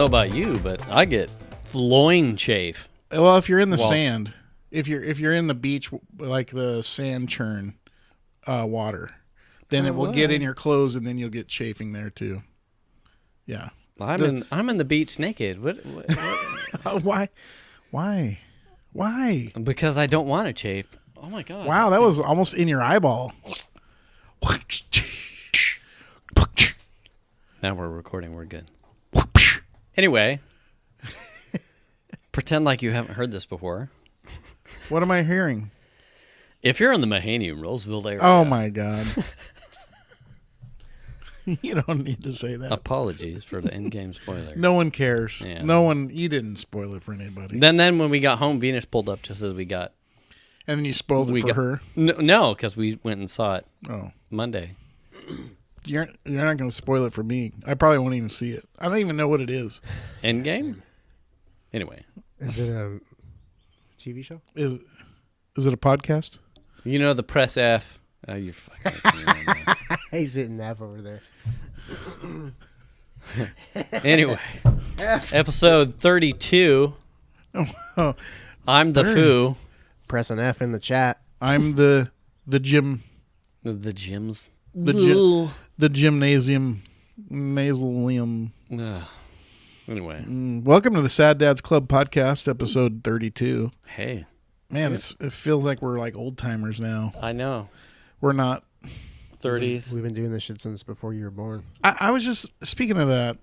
know about you, but I get loin chafe. Well, if you're in the sand, if you're in the beach, like the sand churn water, then it will get in your clothes, and then you'll get chafing there too. Yeah. I'm in the beach naked. What? Why? Because I don't want to chafe. Oh my god! Wow, that was almost in your eyeball. Now we're recording. We're good. Anyway, pretend like you haven't heard this before. What am I hearing? If you're in the Mahanium, Roseville area. Oh my god. You don't need to say that. Apologies for the Endgame spoiler. No one cares. Yeah. No one. You didn't spoil it for anybody. Then when we got home, Venus pulled up just as we got. And then you spoiled it for her. No, because we went and saw it. Oh, Monday. You're not going to spoil it for me. I probably won't even see it. I don't even know what it is. Endgame. Anyway, is it a TV show? Is it a podcast? You know the press F. Oh, you're fucking. He's hitting F over there. Anyway, episode 32. Oh, I'm the foo. Press an F in the chat. I'm the gym. The gyms. The gymnasium. Nasalium. Anyway. Welcome to the Sad Dads Club podcast, episode 32. Hey. Man, it feels like we're like old timers now. I know. We're not. 30s. We've been doing this shit since before you were born. I was just, speaking of that,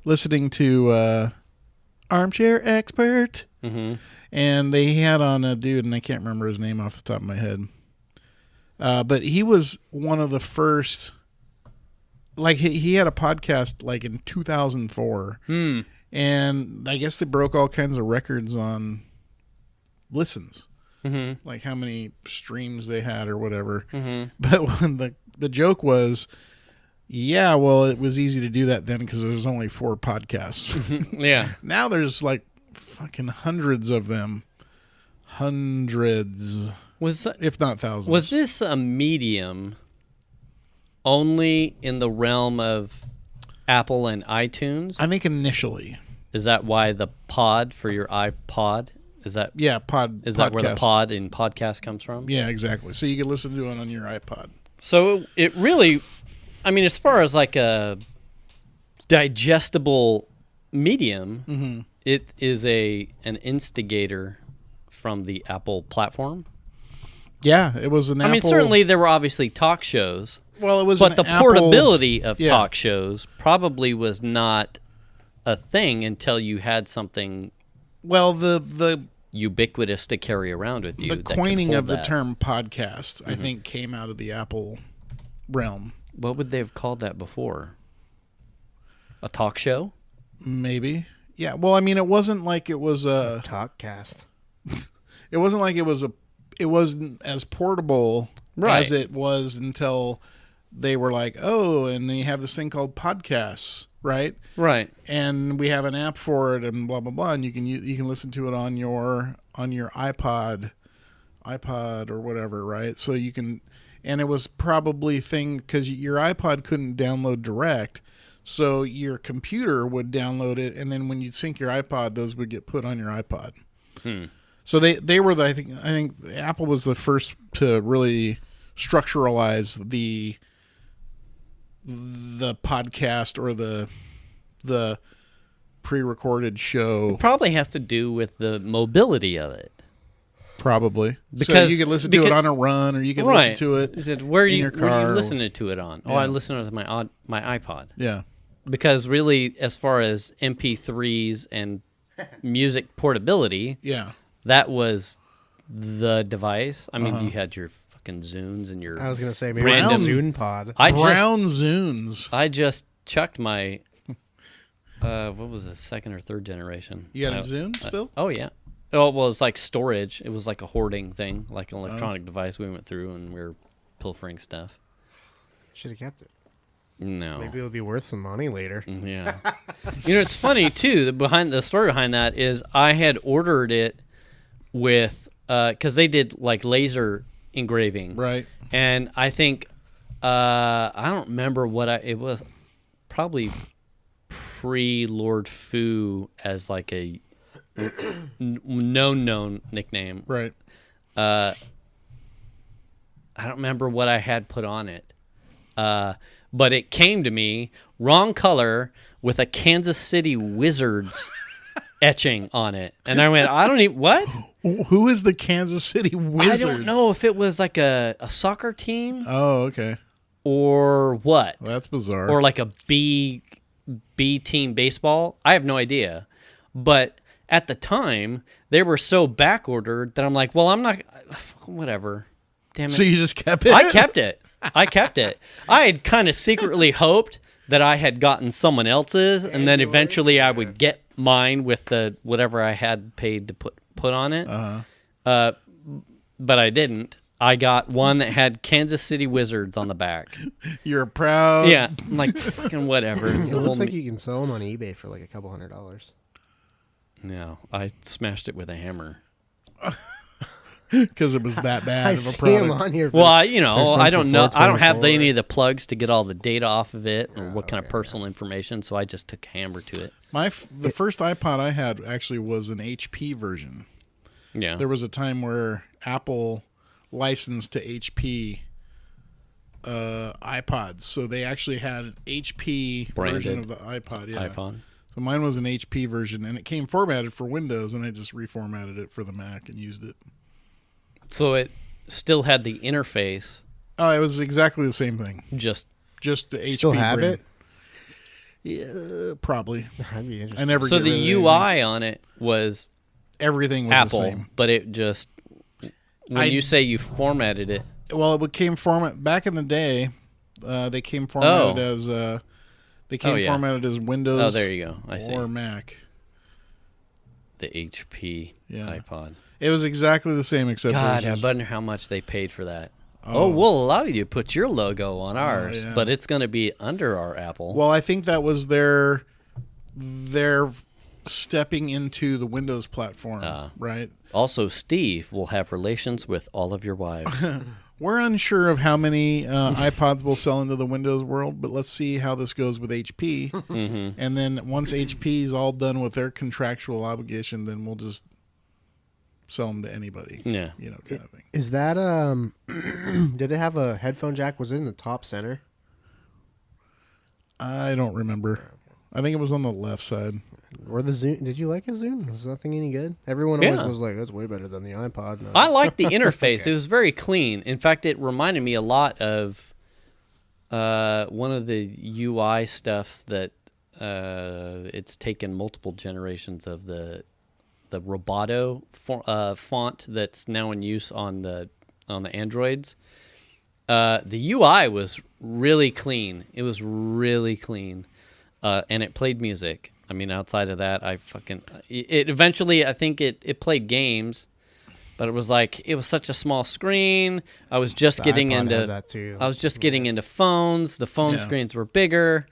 listening to Armchair Expert, and they had on a dude, and I can't remember his name off the top of my head, but he was one of the first, like he had a podcast like in 2004, and I guess they broke all kinds of records on listens. Like how many streams they had or whatever. But when the joke was, yeah, well, it was easy to do that then because there was only 4 podcasts. Yeah. Now there's like fucking hundreds of them. Hundreds. If not thousands. Was this a medium only in the realm of Apple and iTunes? I think initially. Is that why the pod for your iPod? Is that podcast. That where the pod in podcast comes from? Yeah, exactly. So you can listen to it on your iPod. So it really, I mean, as far as like a digestible medium, it is an instigator from the Apple platform. Yeah, it was an Apple. I mean, certainly there were obviously talk shows. Well, it was, but the portability of yeah. talk shows probably was not a thing until you had something. Well, the ubiquitous to carry around with you. The coining of the term podcast, I think, came out of the Apple realm. What would they have called that before? A talk show? Maybe. Yeah. Well, I mean, it wasn't like it was a talkcast. It wasn't like it wasn't as portable as it was until they were like, oh, and then you have this thing called podcasts. Right. And we have an app for it, and blah blah blah, and you can listen to it on your iPod or whatever, right? So you can, and it was probably because your iPod couldn't download direct, so your computer would download it, and then when you sync your iPod, those would get put on your iPod. So they were I think Apple was the first to really structuralize the podcast or the pre-recorded show. It probably has to do with the mobility of it. Probably. Because so you can listen to it on a run, or you can listen to it where in your car. Where are you listening to it on? Yeah. Oh, I listen to it on my iPod. Yeah. Because really, as far as MP3s and music portability, that was the device. I mean, you had your fucking Zunes and your. I was gonna say maybe random Zune pod. Zunes. I just chucked my. What was it, second or third generation? You got a Zune still? Oh yeah. Oh well, it's like storage. It was like a hoarding thing, like an electronic device. We went through and we were pilfering stuff. Should have kept it. No. Maybe it'll be worth some money later. Yeah. It's funny too. The story behind that is I had ordered it with because they did like laser engraving, right? And I think I don't remember what it was. Probably pre-Lord Fu as like a known nickname. Right. I don't remember what I had put on it. But it came to me wrong color with a Kansas City Wizards etching on it. And I went, I don't even, what? Who is the Kansas City Wizards? I don't know if it was like a soccer team. Oh, okay. Or what? Well, that's bizarre. Or like a B team baseball. I have no idea. But at the time, they were so back ordered that I'm like, well, I'm not, whatever. Damn it. So you just kept it? I kept it. I had kind of secretly hoped that I had gotten someone else's, and then eventually I would get mine with the whatever I had paid to put on it. But I didn't. I got one that had Kansas City Wizards on the back. You're proud. Yeah, I'm like, fucking whatever. It looks like you can sell them on eBay for like a couple $100. No, I smashed it with a hammer. Because it was that bad of a product. On here well, I don't know. I don't have any of the plugs to get all the data off of it or what kind of personal information, so I just took a hammer to it. The first iPod I had actually was an HP version. Yeah. There was a time where Apple licensed to HP iPods, so they actually had an HP version of the iPod. Yeah. iPod. So mine was an HP version, and it came formatted for Windows, and I just reformatted it for the Mac and used it. So it still had the interface. Oh, it was exactly the same thing. Just the HP. Still have brand. it? Yeah, probably. That'd be interesting. I never. So the UI on it was everything was Apple, the same. but it just when you say you formatted it. Well, it came format back in the day. They came formatted as formatted as Windows. Oh, there you go. I see. Or Mac. The HP iPod. It was exactly the same, except God, I wonder how much they paid for that. Oh, we'll allow you to put your logo on ours, but it's going to be under our Apple. Well, I think that was their stepping into the Windows platform, right? Also, Steve will have relations with all of your wives. We're unsure of how many iPods will sell into the Windows world, but let's see how this goes with HP. Mm-hmm. And then once HP is all done with their contractual obligation, then we'll just sell them to anybody. Yeah. Kind of thing. Is that, did it have a headphone jack? Was it in the top center? I don't remember. I think it was on the left side. Or the Zune. Did you like a Zune? Was that thing any good? Everyone always was like, that's way better than the iPod. No. I liked the interface. Okay. It was very clean. In fact, it reminded me a lot of one of the UI stuffs that it's taken multiple generations of the Roboto font that's now in use on the Androids. The UI was really clean. It was really clean. And it played music. I mean, outside of that, it eventually, I think it played games, but it was such a small screen. I was just getting into that too. I was just getting into phones. The phone screens were bigger.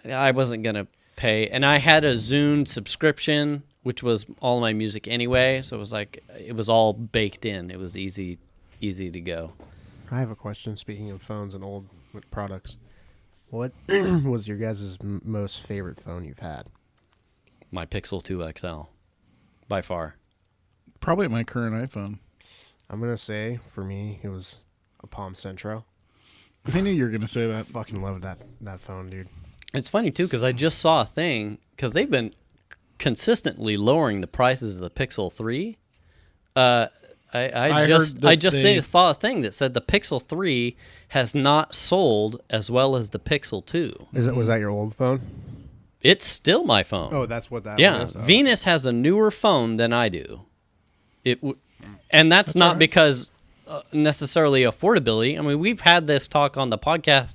I wasn't going to pay. And I had a Zune subscription, which was all my music anyway. So it was all baked in. It was easy to go. I have a question. Speaking of phones and old products, what was your guys' most favorite phone you've had? My Pixel 2 XL, by far. Probably my current iPhone. I'm going to say, for me, it was a Palm Centro. I knew you were going to say that. I fucking loved that phone, dude. It's funny, too, because I just saw a thing, because they've been consistently lowering the prices of the Pixel 3. I just saw a thing that said the Pixel 3 has not sold as well as the Pixel 2. Was that your old phone? It's still my phone. Oh, that's what that was? Yeah, Venus has a newer phone than I do. And that's not because necessarily affordability. I mean, we've had this talk on the podcast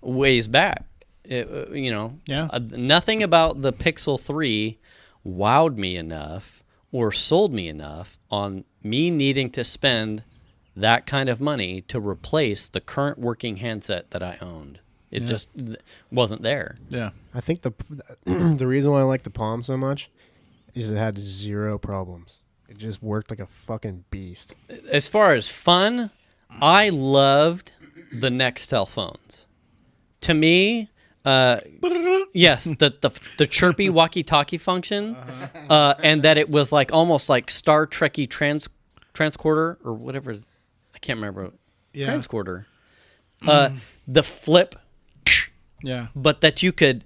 ways back. Nothing about the Pixel 3 wowed me enough or sold me enough on me needing to spend that kind of money to replace the current working handset that I owned. It just wasn't there. Yeah. I think the reason why I like the Palm so much is it had zero problems. It just worked like a fucking beast. As far as fun, I loved the Nextel phones. To me, Yes, the chirpy walkie-talkie function, and that it was like almost like Star Trekky transcorder or whatever. I can't remember. Yeah. Transcorder. The flip. Yeah. But that you could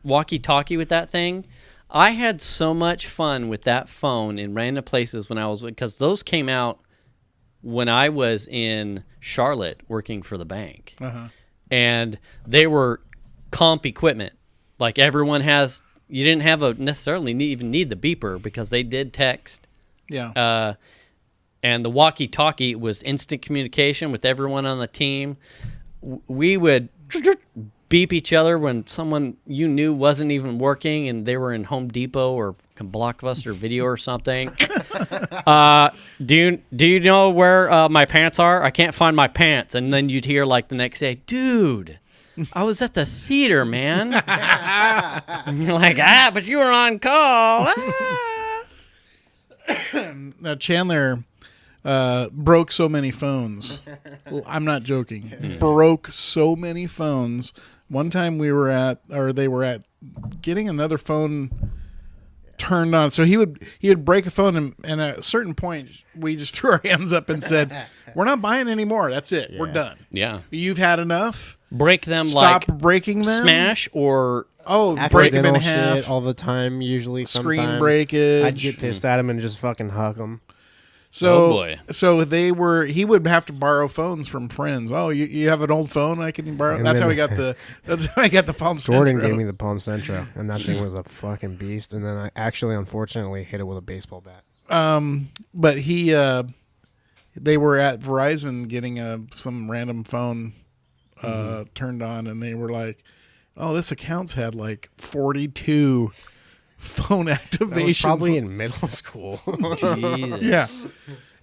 walkie-talkie with that thing. I had so much fun with that phone in random places because those came out when I was in Charlotte working for the bank. And they were comp equipment. Like everyone has, you didn't have necessarily even need the beeper because they did text. Yeah. And the walkie-talkie was instant communication with everyone on the team. We would beep each other when someone you knew wasn't even working and they were in Home Depot or Blockbuster Video or something. Do you know where my pants are? I can't find my pants. And then you'd hear like the next day, dude, I was at the theater, man. And you're like, but you were on call. Now Chandler broke so many phones. I'm not joking. Broke so many phones. One time they were at getting another phone turned on. So he would break a phone, and at a certain point, we just threw our hands up and said, "We're not buying anymore. That's it. Yeah. We're done. Yeah, you've had enough. Break them. Stop breaking them. Smash or." Break them in half shit all the time. Usually, screen breakage. I'd get pissed at him and just fucking hug him. So he would have to borrow phones from friends. Oh, you have an old phone I can borrow? That's how I got the Palm Centro. Jordan gave me the Palm Centro, and that thing was a fucking beast. And then I actually, unfortunately, hit it with a baseball bat. But they were at Verizon getting some random phone turned on, and they were like, "Oh, this account's had like 42 phone activations." That was probably in middle school. Jesus. Yeah.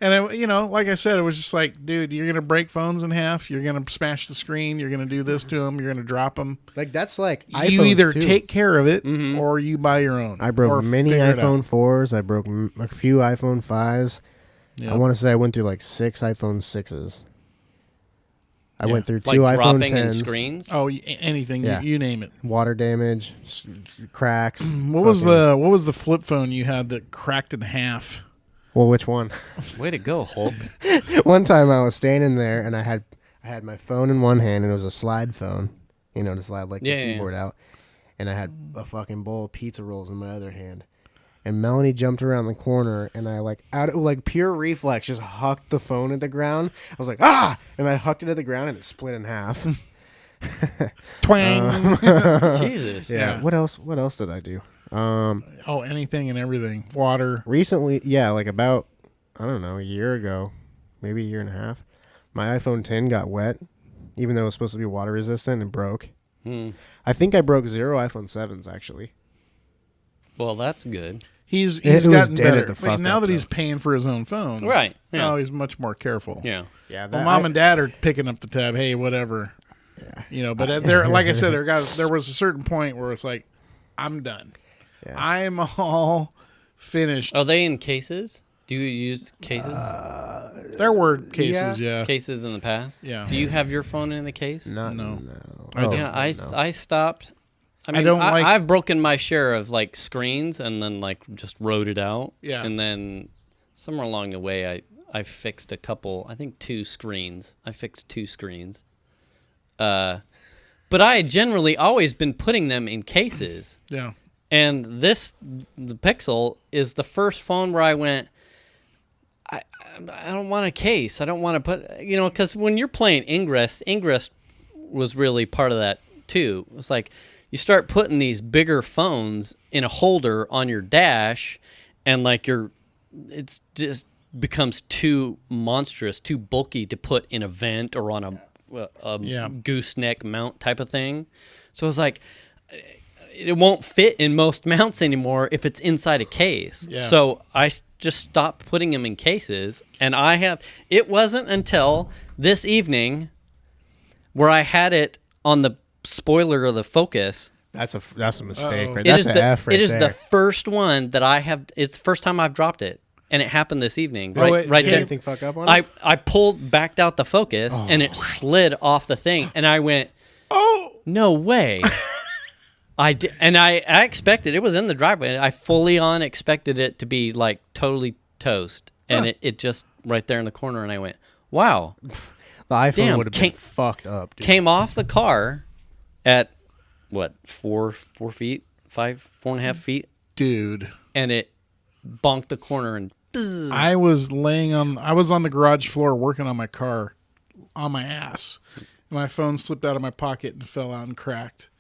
And, like I said, it was just like, dude, you're going to break phones in half. You're going to smash the screen. You're going to do this to them. You're going to drop them. Like, that's like iPhones, you either take care of it or you buy your own. I broke many iPhone 4s. I broke a few iPhone 5s. Yep. I want to say I went through like 6 iPhone 6s. I went through 2 iPhone 10s. Screens? Oh, anything. Yeah. You name it. Water damage, cracks. What was the flip phone you had that cracked in half? Well, which one? Way to go, Hulk. One time I was standing there and I had my phone in one hand and it was a slide phone, to slide like the keyboard out. And I had a fucking bowl of pizza rolls in my other hand. And Melanie jumped around the corner and I out of pure reflex just hucked the phone at the ground. I was like, ah! And I hucked it at the ground and it split in half. Twang. Jesus. Yeah. What else did I do? Anything and everything. Water. Recently, about, I don't know, a year ago, maybe a year and a half, my iPhone 10 got wet, even though it was supposed to be water resistant, and broke. I think I broke 0 iPhone 7s, actually. Well, that's good. He's gotten better. Now that he's paying for his own phone. Right. Yeah. Now he's much more careful. Yeah. Yeah. Mom and Dad are picking up the tab. Hey, whatever. Yeah. But there, like I said, there was a certain point where it's like, I'm done. Yeah. I'm all finished. Are they in cases? Do you use cases? There were cases, yeah. Cases in the past? Yeah. Do you have your phone in the case? No. I stopped. I've broken my share of like screens and then like just wrote it out. Yeah. And then somewhere along the way, I fixed 2 screens. I fixed 2 screens. But I had generally always been putting them in cases. Yeah. And the Pixel is the first phone where I went, I don't want a case. I don't want to put, because when you're playing Ingress was really part of that too. It's like you start putting these bigger phones in a holder on your dash, and like it's just becomes too monstrous, too bulky to put in a vent or on a gooseneck mount type of thing. So I was like, it won't fit in most mounts anymore if it's inside a case. Yeah. So I just stopped putting them in cases, and it wasn't until this evening where I had it on the spoiler of the Focus. That's a mistake, right? That's an F right there. It is the first one that I have. It's the first time I've dropped it, and it happened this evening. Right there. Anything fuck up on it? I backed out the Focus, and it slid off the thing, and I went, Oh no way! I did, and I expected it was in the driveway. I fully on expected it to be like totally toast, and it just right there in the corner. And I went, wow. The iPhone would have been fucked up. Dude. Came off the car at what 4 feet, 4.5 feet, dude, and it bonked the corner and. I was on the garage floor working on my car, on my ass, and my phone slipped out of my pocket and fell out and cracked.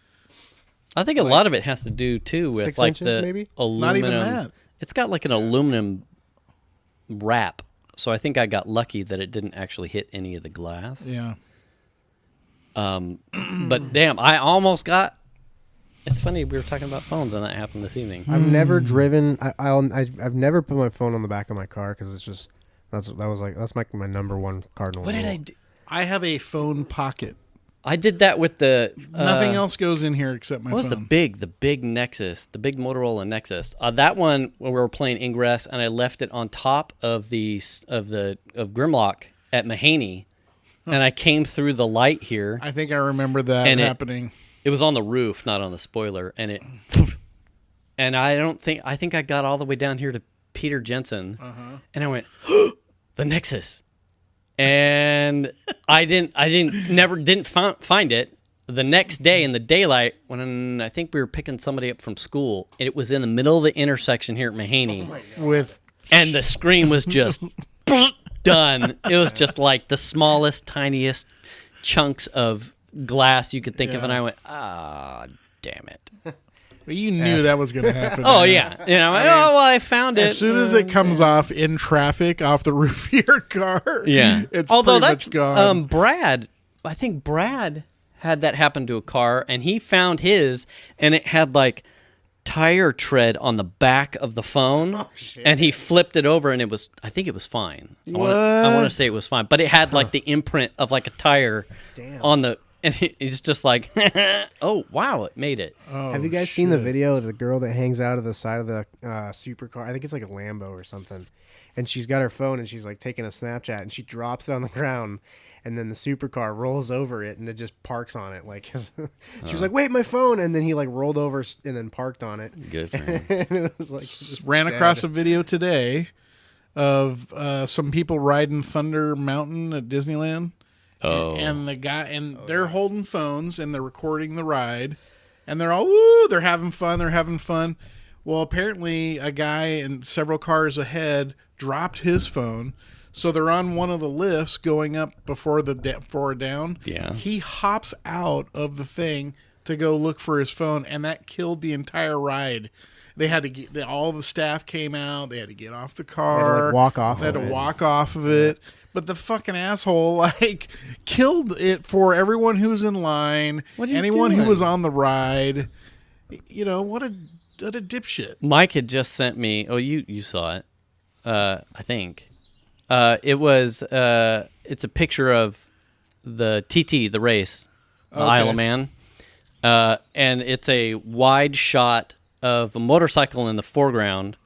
I think a lot of it has to do too with 6 like inches, the maybe? aluminum. Not even that. It's got like an aluminum wrap, so I think I got lucky that it didn't actually hit any of the glass. Yeah. But damn, I almost got. It's funny we were talking about phones and that happened this evening. I've never driven. I've never put my phone on the back of my car because it's just that's my number one cardinal. What rule. did I do? I have a phone pocket. I did that with the nothing else goes in here except my phone. What was the big Nexus, the big Motorola Nexus? That one when we were playing Ingress, and I left it on top of Grimlock at Mahaney, and I came through the light here. I think I remember that happening. It was on the roof, not on the spoiler, and I think I got all the way down here to Peter Jensen, and I went, the Nexus, and I didn't find it. The next day in the daylight, when I think we were picking somebody up from school, and it was in the middle of the intersection here at Mahaney, and the screen was just done. It was just like the smallest, tiniest chunks of glass you could think of, and I went, damn it. But you knew that was going to happen. Oh, yeah. I found it. As soon as it comes off in traffic off the roof of your car, it's pretty much gone. I think Brad had that happen to a car, and he found his, and it had like tire tread on the back of the phone, and he flipped it over, and I think it was fine. I want to say it was fine, but it had like the imprint of like a tire on the. And he's just like, oh, wow, it made it. Oh, have you guys seen the video of the girl that hangs out of the side of the supercar? I think it's like a Lambo or something. And she's got her phone, and she's like taking a Snapchat, and she drops it on the ground, and then the supercar rolls over it, and it just parks on it. Like she was like, wait, my phone. And then he like rolled over and then parked on it. Good for him. And it was like, ran across a video today of some people riding Thunder Mountain at Disneyland. Oh. And the guy, and they're holding phones and they're recording the ride, and they're all woo, they're having fun. Well, apparently a guy in several cars ahead dropped his phone, so they're on one of the lifts going up before down. Yeah. He hops out of the thing to go look for his phone, and that killed the entire ride. They had to get all the staff came out. They had to get off the car. They had to walk off of it. But the fucking asshole, like, killed it for everyone who was in line, anyone who was on the ride. You know, what a dipshit. Mike had just sent me, you saw it, I think. It's a picture of the TT, the race, Isle of Man. And it's a wide shot of a motorcycle in the foreground.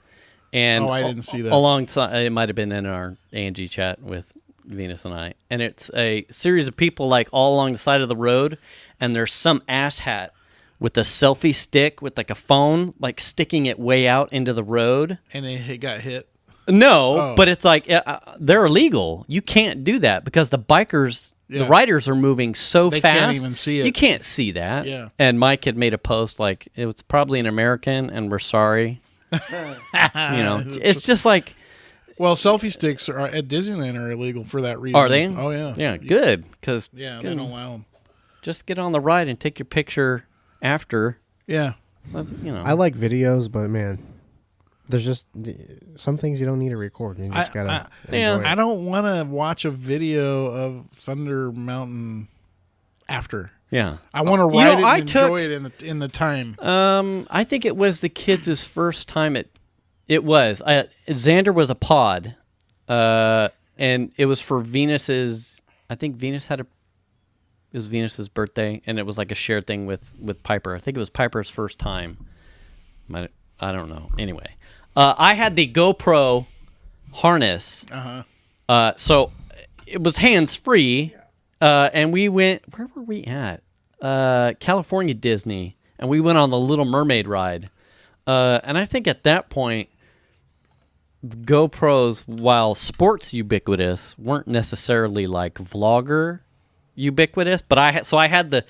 And I didn't see that. Alongside, it might have been in our Angie chat with Venus and I. And it's a series of people like all along the side of the road, and there's some asshat with a selfie stick with like a phone, like sticking it way out into the road. And it got hit? No, but it's like they're illegal. You can't do that because the bikers, the riders are moving so fast. They can't even see it. You can't see that. Yeah. And Mike had made a post like, it was probably an American and we're sorry. It's just like, well, selfie sticks at Disneyland are illegal for that reason. Are they? Oh yeah. Yeah, good, because they don't allow them. Just get on the ride and take your picture after. Yeah. I like videos, but man, there's just some things you don't need to record. You just gotta. I don't want to watch a video of Thunder Mountain after. Yeah, I want to ride it and enjoy it in the time. I think it was the kids' first time. It was. Xander was a pod, and it was for Venus's. I think Venus it was Venus's birthday, and it was like a shared thing with Piper. I think it was Piper's first time. I don't know. Anyway, I had the GoPro harness. So it was hands free. And we went. Where were we at? California Disney, and we went on the Little Mermaid ride. And I think at that point, GoPros, while sports ubiquitous, weren't necessarily like vlogger ubiquitous. But I had the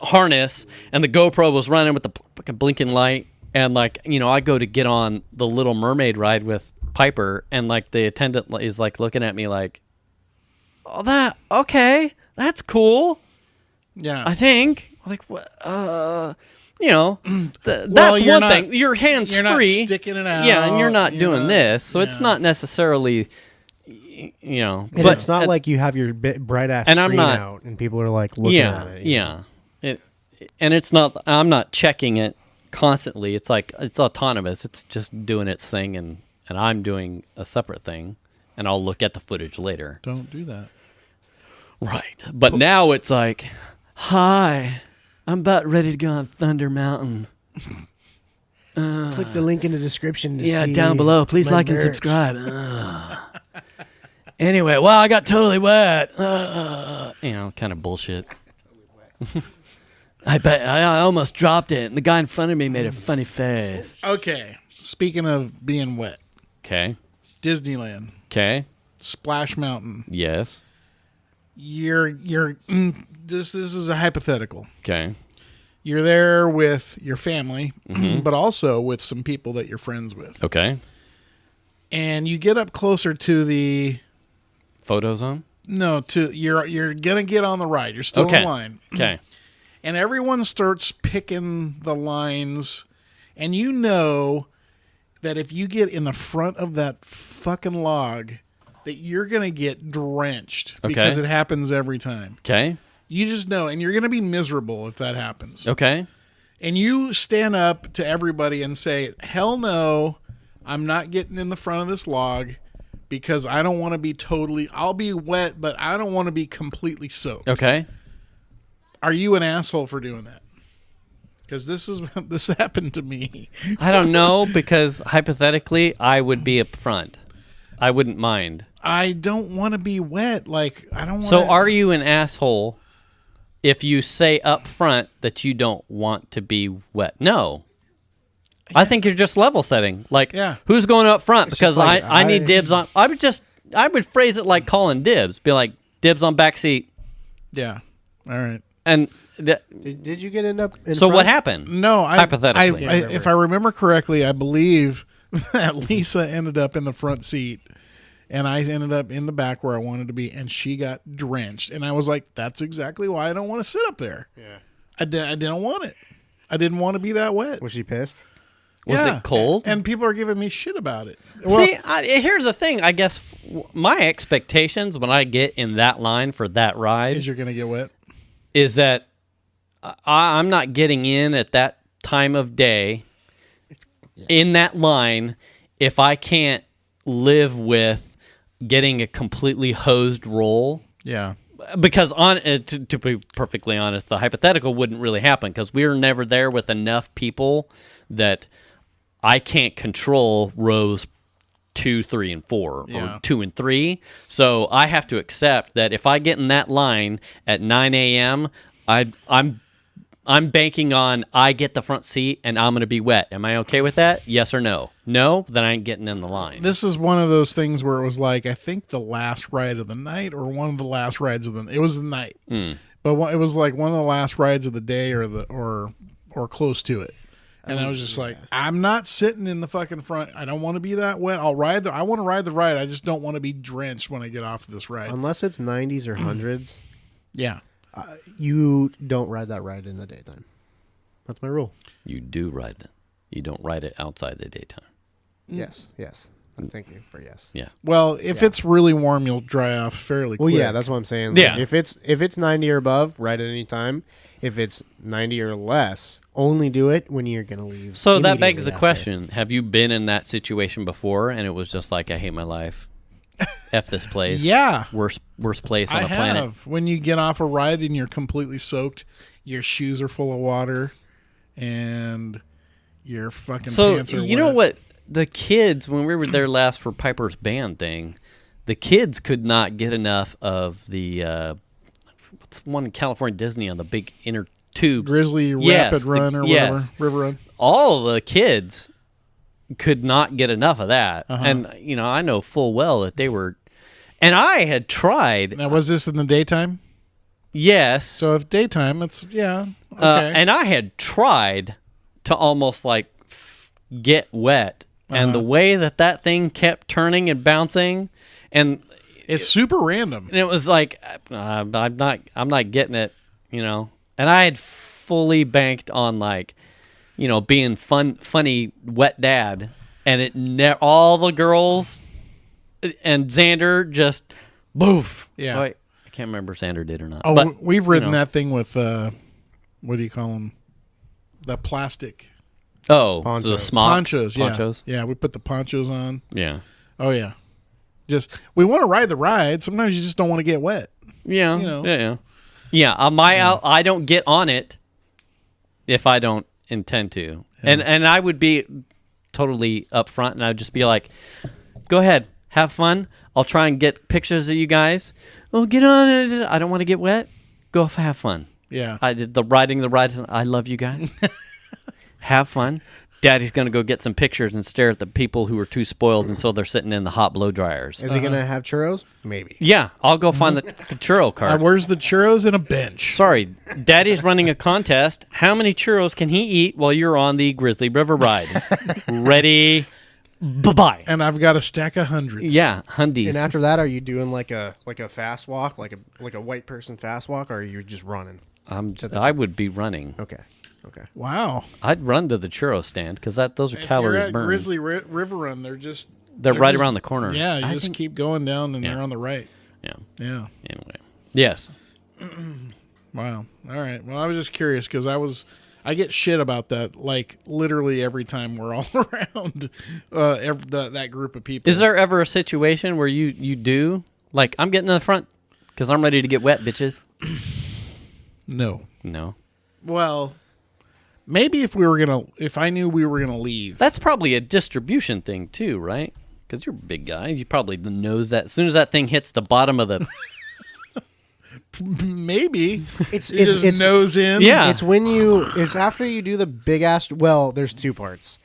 harness, and the GoPro was running with the fucking blinking light, and like, you know, I go to get on the Little Mermaid ride with Piper, and like the attendant is like looking at me like, "Oh, that's cool." Yeah, I think like what you know, that's one thing. Your hands you're free, not sticking it out. Yeah, and you're not doing this, so it's not necessarily, you know. And but it's not like you have your bright ass screen out, and people are like looking at it. Yeah, and it's not. I'm not checking it constantly. It's like it's autonomous. It's just doing its thing, and I'm doing a separate thing, and I'll look at the footage later. Don't do that. Right, but now it's like, hi. I'm about ready to go on Thunder Mountain. Click the link in the description to see down below. Please like and subscribe. Anyway, wow, I got totally wet. You know, kind of bullshit. I bet I almost dropped it, and the guy in front of me made a funny face. Okay, speaking of being wet. Okay. Disneyland. Okay. Splash Mountain. Yes. This is a hypothetical. Okay. You're there with your family, but also with some people that you're friends with. Okay. And you get up closer to the photo zone? No, you're gonna get on the ride. You're still in line. Okay. And everyone starts picking the lines, and you know that if you get in the front of that fucking log, that you're going to get drenched because it happens every time. Okay. You just know, and you're going to be miserable if that happens. Okay. And you stand up to everybody and say, hell no, I'm not getting in the front of this log because I don't want to be I'll be wet, but I don't want to be completely soaked. Okay. Are you an asshole for doing that? Because this happened to me. I don't know, because hypothetically, I would be up front. I wouldn't mind. I don't want to be wet. Like, I don't want So are you an asshole if you say up front that you don't want to be wet? No. I think you're just level setting. Like, who's going up front? Because like, I need dibs on... I would phrase it like calling dibs. Be like, dibs on back seat. Yeah. All right. And... Did you get in so front? What happened? No. Hypothetically. If I remember correctly, I believe that Lisa ended up in the front seat. And I ended up in the back where I wanted to be, and she got drenched. And I was like, that's exactly why I don't want to sit up there. Yeah. I didn't want it. I didn't want to be that wet. Was she pissed? Was it cold? And people are giving me shit about it. Well, see, here's the thing. I guess my expectations when I get in that line for that ride... Is you're going to get wet? Is that I'm not getting in at that time of day in that line if I can't live with getting a completely hosed roll. Yeah. Because to be perfectly honest, the hypothetical wouldn't really happen because we're never there with enough people that I can't control rows 2, 3, and 4 or 2 and 3. So I have to accept that if I get in that line at 9 a.m., I'm banking on I get the front seat and I'm going to be wet. Am I okay with that? Yes or no? No? Then I ain't getting in the line. This is one of those things where it was like, I think the last ride of the night or one of the last rides of it was the night. But it was like one of the last rides of the day or close to it. And I was just like, I'm not sitting in the fucking front. I don't want to be that wet. I want to ride the ride. I just don't want to be drenched when I get off this ride. Unless it's 90s or 100s. Yeah. You don't ride that ride in the daytime. That's my rule. You do ride it. You don't ride it outside the daytime. Yes. Thank you for yes. Yeah. Well, if it's really warm, you'll dry off fairly quick. Well, yeah, that's what I'm saying. Yeah. Like, if it's 90 or above, ride at any time. If it's 90 or less, only do it when you're going to leave. So that begs the question. Have you been in that situation before and it was just like, I hate my life? F this place. Yeah. Worst place on the planet. When you get off a ride and you're completely soaked, your shoes are full of water, and your fucking pants are wet. You know what? The kids, when we were there last for Piper's band thing, the kids could not get enough of the what's one in California Disney on the big inner tubes? Grizzly Rapid Run or whatever. River Run. All the kids could not get enough of that. And, I know full well that they were... And I had tried... Now, was this in the daytime? Yes. So if daytime, it's... Yeah. Okay. And I had tried to almost, get wet. And the way that thing kept turning and bouncing... and it's super random. And it was like, I'm not getting it, And I had fully banked on, being funny wet dad, and all the girls and Xander just boof. Yeah, I can't remember if Xander did or not. Oh, but, we've ridden that thing with what do you call them? The plastic. Oh, ponchos. So the smocks, ponchos. Yeah, we put the ponchos on. Yeah. Oh yeah. Just we want to ride the ride. Sometimes you just don't want to get wet. Yeah. Yeah. I don't get on it if I don't intend to. Yeah. And I would be totally upfront, and I'd just be like, go ahead, have fun. I'll try and get pictures of you guys. Oh, get on it. I don't want to get wet. Go have fun. Yeah. I did the ride. I love you guys. Have fun. Daddy's going to go get some pictures and stare at the people who are too spoiled, and so they're sitting in the hot blow dryers. Is he going to have churros? Maybe. Yeah, I'll go find the churro cart. Where's the churros and a bench? Sorry, Daddy's running a contest. How many churros can he eat while you're on the Grizzly River ride? Ready? Bye-bye. And I've got a stack of hundreds. Yeah, hundies. And after that, are you doing like a fast walk, like a white person fast walk, or are you just running? I would be running. Okay. Wow. I'd run to the churro stand because those are calories you're at burned. Grizzly River Run, they're right around the corner. Yeah, you just keep going down and they're on the right. Yeah. Yeah. Anyway. Yes. Wow. All right. Well, I was just curious because I get shit about that literally every time we're all around that group of people. Is there ever a situation where you do I'm getting in the front because I'm ready to get wet, bitches? No. Well, maybe if I knew we were gonna leave. That's probably a distribution thing too, right? Because you're a big guy, you probably knows that as soon as that thing hits the bottom of the. Maybe it's nose in. Yeah, it's after you do the big ass. Well, there's two parts.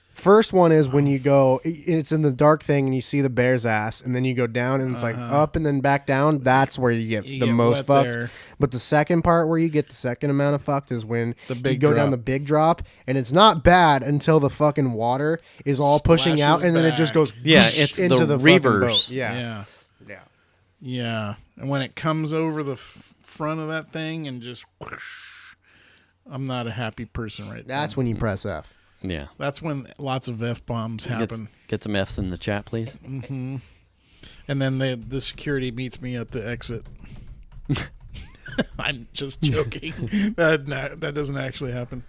First one is when you go, it's in the dark thing and you see the bear's ass, and then you go down and it's up and then back down. That's where you get the most fucked. There. But the second part where you get the second amount of fucked is when you go down the big drop, and it's not bad until the fucking water is all pushing out, and then it just goes it's into the reverse. Boat. Yeah. And when it comes over the front of that thing and just, whoosh, I'm not a happy person right now. That's when you press F. Yeah. That's when lots of F-bombs happen. Get some Fs in the chat, please. Mm-hmm. And then the security meets me at the exit. I'm just joking. That doesn't actually happen.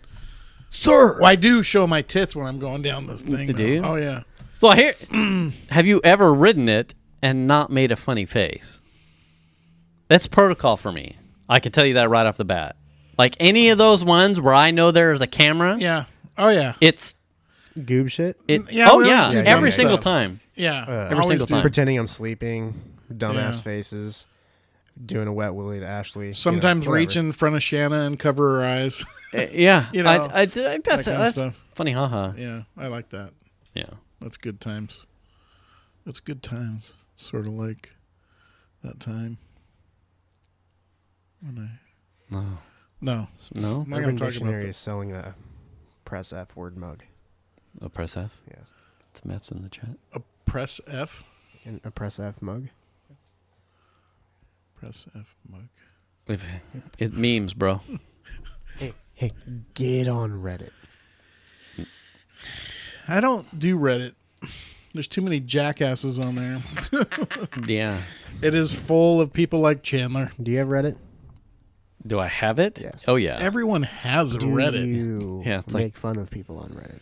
Sir! Well, I do show my tits when I'm going down this thing. Do you? Oh, yeah. So here, have you ever ridden it and not made a funny face? That's protocol for me. I can tell you that right off the bat. Any of those ones where I know there's a camera. Yeah. Oh, yeah. It's goob shit. Every single time. Yeah, every single time. Pretending I'm sleeping, dumbass faces, doing a wet willy to Ashley. Sometimes reach in front of Shanna and cover her eyes. Yeah, I think that's funny. Haha. Yeah, I like that. Yeah, that's good times. That's good times. Sort of like that time when No. I'm not going to talk about is selling a press F word mug. A press F? Yeah. Some F's in the chat. A press F? A press F mug. Press F mug. It memes, bro. Hey, get on Reddit. I don't do Reddit. There's too many jackasses on there. Yeah. It is full of people like Chandler. Do you have Reddit? Do I have it? Yes. Oh, yeah. Everyone has a Reddit. You make fun of people on Reddit?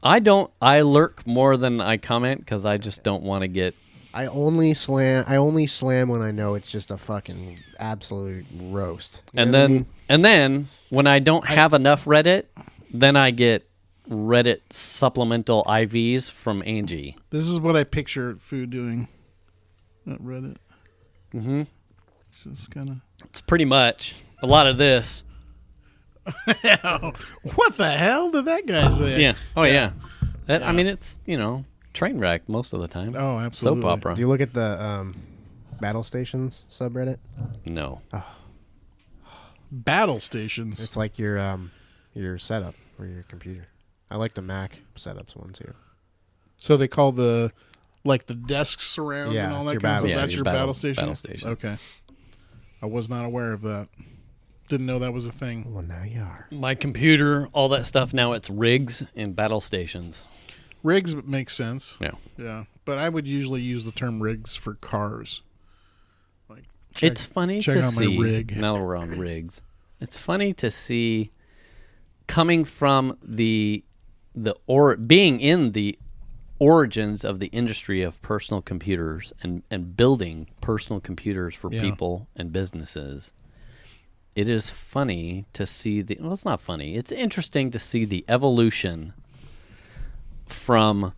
I don't. I lurk more than I comment because I just don't want to get... I only slam when I know it's just a fucking absolute roast. And then when I don't have enough Reddit, then I get Reddit supplemental IVs from Angie. This is what I picture food doing at Reddit. Mm-hmm. Just kind of... It's pretty much a lot of this. What the hell did that guy say? Yeah. Oh, yeah. I mean, it's, train wreck most of the time. Oh, absolutely. Soap opera. Do you look at the Battle Stations subreddit? No. Oh. Battle Stations. It's like your setup or your computer. I like the Mac setups one too. So they call the desks around and all that kind of stuff. Yeah, That's your battle station? Battle station. Okay. I was not aware of that. Didn't know that was a thing. Well, now you are. My computer, all that stuff, now it's rigs and battle stations. Rigs makes sense. Yeah. Yeah. But I would usually use the term rigs for cars. It's funny to see. My rig. Now that we're on rigs, it's funny to see coming from being in the origins of the industry of personal computers and building personal computers for people and businesses. It is funny to see it's not funny. It's interesting to see the evolution from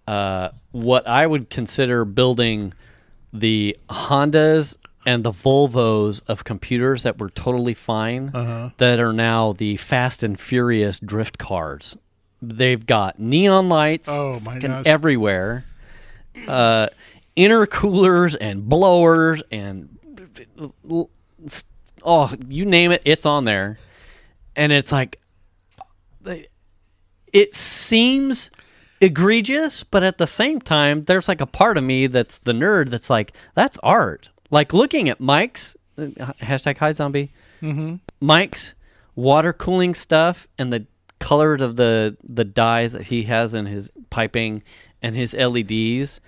what I would consider building the Hondas and the Volvos of computers that were totally fine that are now the fast and furious drift cars. They've got neon lights everywhere, intercoolers and blowers and you name it, it's on there. And it's like, it seems egregious, but at the same time, there's like a part of me that's the nerd that's like, that's art. Like looking at Mike's, hashtag hi zombie, Mike's water cooling stuff and the colors of the dyes that he has in his piping and his LEDs,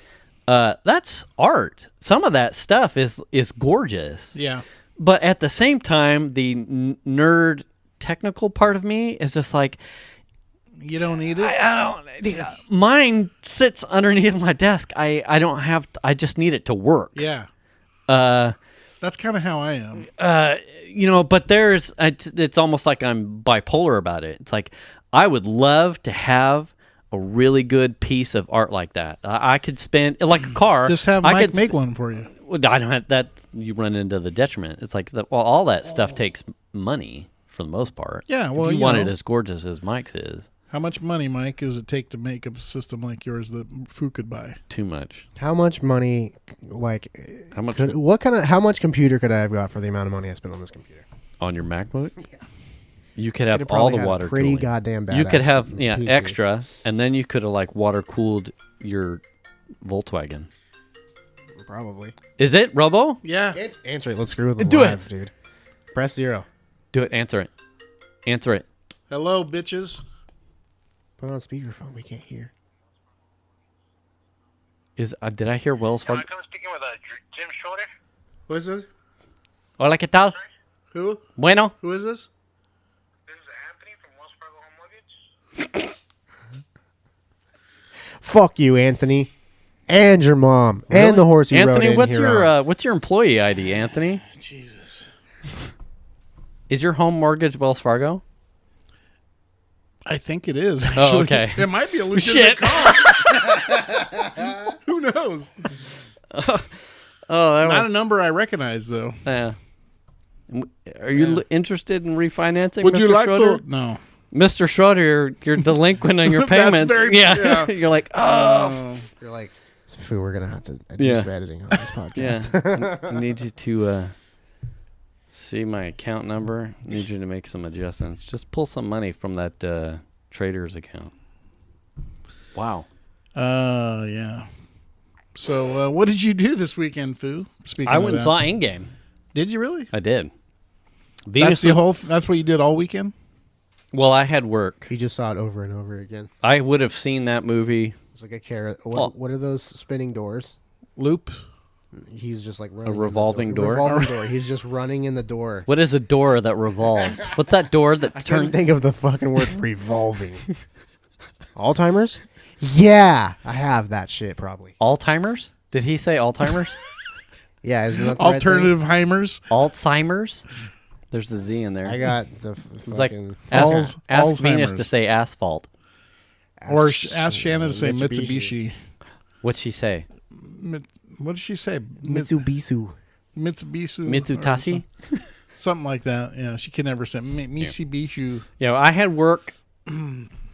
that's art. Some of that stuff is gorgeous. Yeah. But at the same time, the nerd technical part of me is just like, you don't need it. I don't. Mine sits underneath my desk. I don't have. I just need it to work. Yeah. That's kind of how I am. But it's almost like I'm bipolar about it. It's like I would love to have a really good piece of art like that. I could spend like a car. Just have Mike make one for you. I don't have that. You run into the detriment. It's like all that stuff takes money for the most part. Yeah. Well, if you want it as gorgeous as Mike's is. How much money, Mike, does it take to make a system like yours that Fu could buy? Too much. How much money? How much? How much computer could I have got for the amount of money I spent on this computer? On your MacBook? Yeah. You could have all the water pretty cooling. Goddamn bad. You could have extra, and then you could have water cooled your Volkswagen. Probably. Is it Robo? Yeah. Answer it. Let's screw with it live, dude. Press 0. Do it. Answer it. Answer it. Hello, bitches. Put on speakerphone. We can't hear. Did I hear Wells Fargo? I'm speaking with Jim Shorter. Who is this? Hola, ¿qué tal? Who? Bueno. Who is this? This is Anthony from Wells Fargo Home Mortgage. Fuck you, Anthony. And your mom. Really? And the horse you Anthony, rode in what's your employee ID, Anthony? Jesus. Is your home mortgage Wells Fargo? I think it is, actually. Oh, okay. It might be a legitimate call. Who knows? Not a number I recognize, though. Yeah. Are you interested in refinancing, Would Mr. you like Schroeder? No. Mr. Schroeder, you're delinquent on your payments. Yeah. You're like, You're like, Fu, we're going to have to do some editing on this podcast. I need you to see my account number. I need you to make some adjustments. Just pull some money from that trader's account. Wow. Yeah. So, what did you do this weekend, Fu? I went and saw Endgame. Did you really? I did. That's what you did all weekend? Well, I had work. He just saw it over and over again. I would have seen that movie. It's like a carrot. What are those spinning doors? Loop. He's just like running. A revolving door? Revolving door. He's just running in the door. What is a door that revolves? What's that door that turns? Think of the fucking word revolving. Alzheimer's? Yeah, I have that shit probably. Alzheimer's? Did he say Alzheimer's? Yeah, isn't that the alternative Heimers? Alzheimer's? There's a Z in there. I got the fucking... ask Venus to say asphalt. Or ask Shannon to say Mitsubishi. What'd she say? What did she say? Mitsubishi. Mitsutasi? Something like that. Yeah, she can never say Mitsubishi. I had work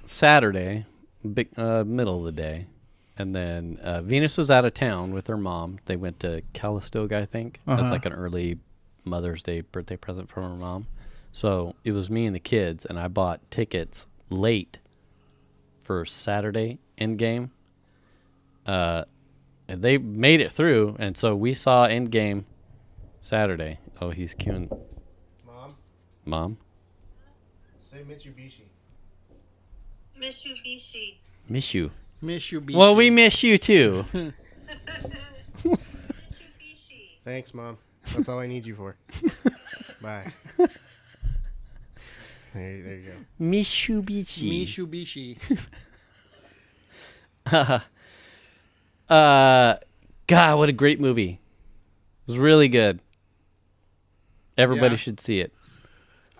Saturday, middle of the day, and then Venus was out of town with her mom. They went to Calistoga, I think. That's like an early Mother's Day birthday present from her mom. So it was me and the kids, and I bought tickets late for Saturday Endgame. And they made it through, and so we saw Endgame Saturday. Oh, he's queuing. Mom? Say Mitsubishi. Miss you. Well, we miss you too. Thanks, Mom. That's all I need you for. Bye. There you go. Mitsubishi. God, what a great movie. It was really good. Everybody should see it.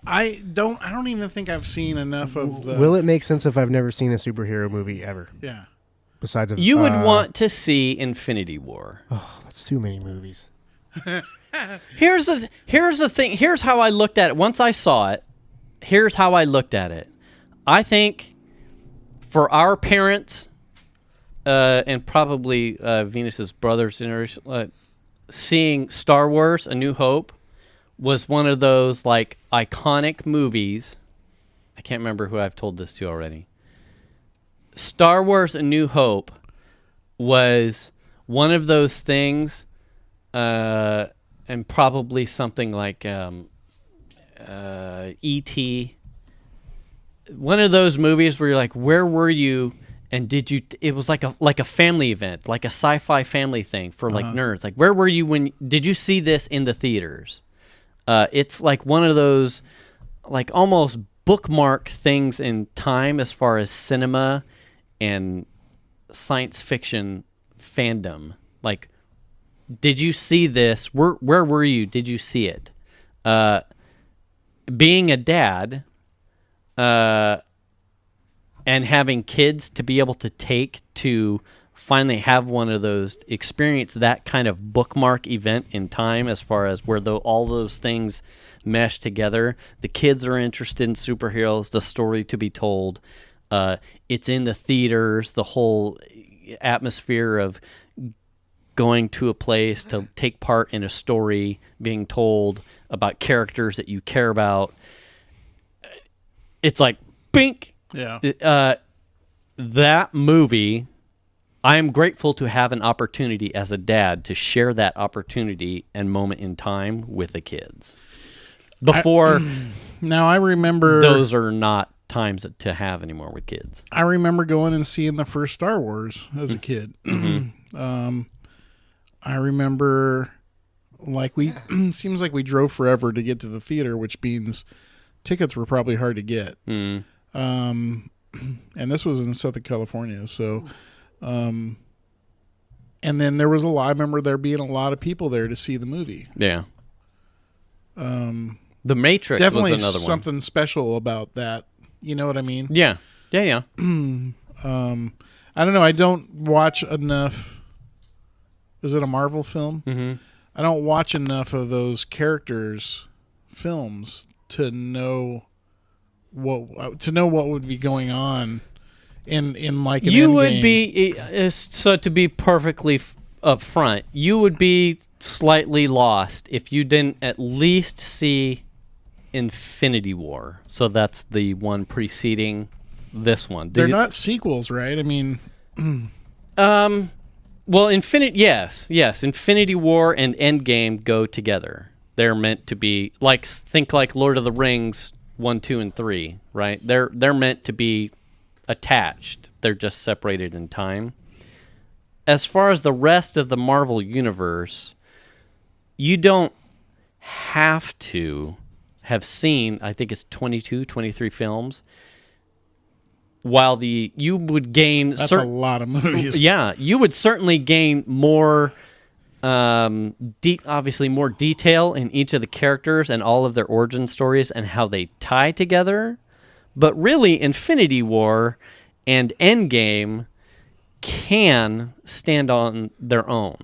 I don't even think I've seen enough of the... Will it make sense if I've never seen a superhero movie ever? Yeah. Besides you would want to see Infinity War. Oh, that's too many movies. Here's the thing. Here's how I looked at it. Once I saw it, here's how I looked at it. I think for our parents and probably Venus's brother's generation, seeing Star Wars: A New Hope was one of those like iconic movies. I can't remember who I've told this to already. Star Wars: A New Hope was one of those things, and probably something like E.T. One of those movies where you're like, where were you? And did you? It was like a family event, like a sci-fi family thing for like nerds. Like, where were you when? Did you see this in the theaters? It's like one of those, like almost bookmark things in time as far as cinema and science fiction fandom. Like, did you see this? Where were you? Did you see it? Being a dad, and having kids to be able to take to finally have one of those, experience that kind of bookmark event in time as far as where all those things mesh together. The kids are interested in superheroes, the story to be told. It's in the theaters, the whole atmosphere of going to a place to take part in a story being told about characters that you care about. It's like, bink! Yeah. That movie, I am grateful to have an opportunity as a dad to share that opportunity and moment in time with the kids. Before, now I remember those are not times to have anymore with kids. I remember going and seeing the first Star Wars as a kid. I remember, seems like we drove forever to get to the theater, which means tickets were probably hard to get. And this was in Southern California, so. And then there was I remember there being a lot of people there to see the movie. Yeah. The Matrix definitely was another one. Something special about that. You know what I mean? Yeah. Yeah. I don't know. I don't watch enough. Is it a Marvel film? Mm-hmm. I don't watch enough of those characters' films to know what would be going on in like an you Endgame. would be so to be perfectly upfront, you would be slightly lost if you didn't at least see Infinity War. So that's the one preceding this one. They're not sequels, right? I mean, well, Infinity War and Endgame go together. They're meant to be think like Lord of the Rings 1, 2, and 3, right? They're meant to be attached. They're just separated in time. As far as the rest of the Marvel universe, you don't have to have seen, I think it's 22, 23 films. While you would gain... That's a lot of movies. Yeah, you would certainly gain more, obviously more detail in each of the characters and all of their origin stories and how they tie together. But really, Infinity War and Endgame can stand on their own.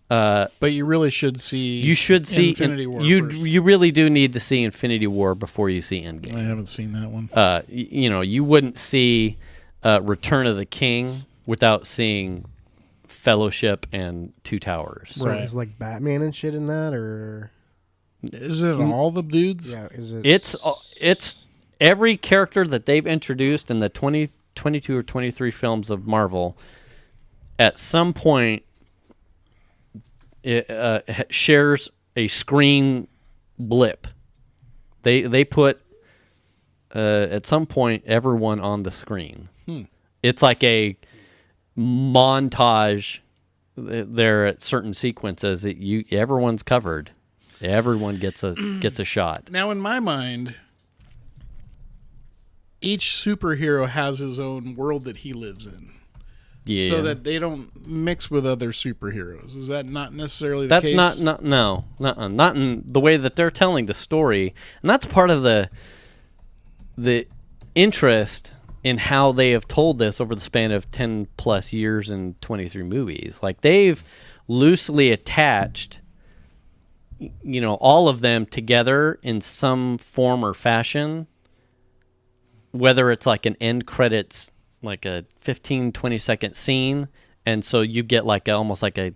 But you really should see. You should see Infinity War. You really do need to see Infinity War before you see Endgame. I haven't seen that one. You wouldn't see Return of the King without seeing Fellowship and Two Towers. So is like Batman and shit in that, or is it all the dudes? Yeah, is it? It's every character that they've introduced in the 22 or 23 films of Marvel. At some point, it shares a screen blip. They put at some point everyone on the screen. It's like a montage there at certain sequences. Everyone's covered. Everyone gets a shot. Now, in my mind, each superhero has his own world that he lives in. Yeah. So that they don't mix with other superheroes. Is that not necessarily the case? That's not in the way that they're telling the story. And that's part of the interest in how they have told this over the span of 10 plus years and 23 movies. Like, they've loosely attached, all of them together in some form or fashion, whether it's like an end credits, like a 15, 20-second scene, and so you get like almost like a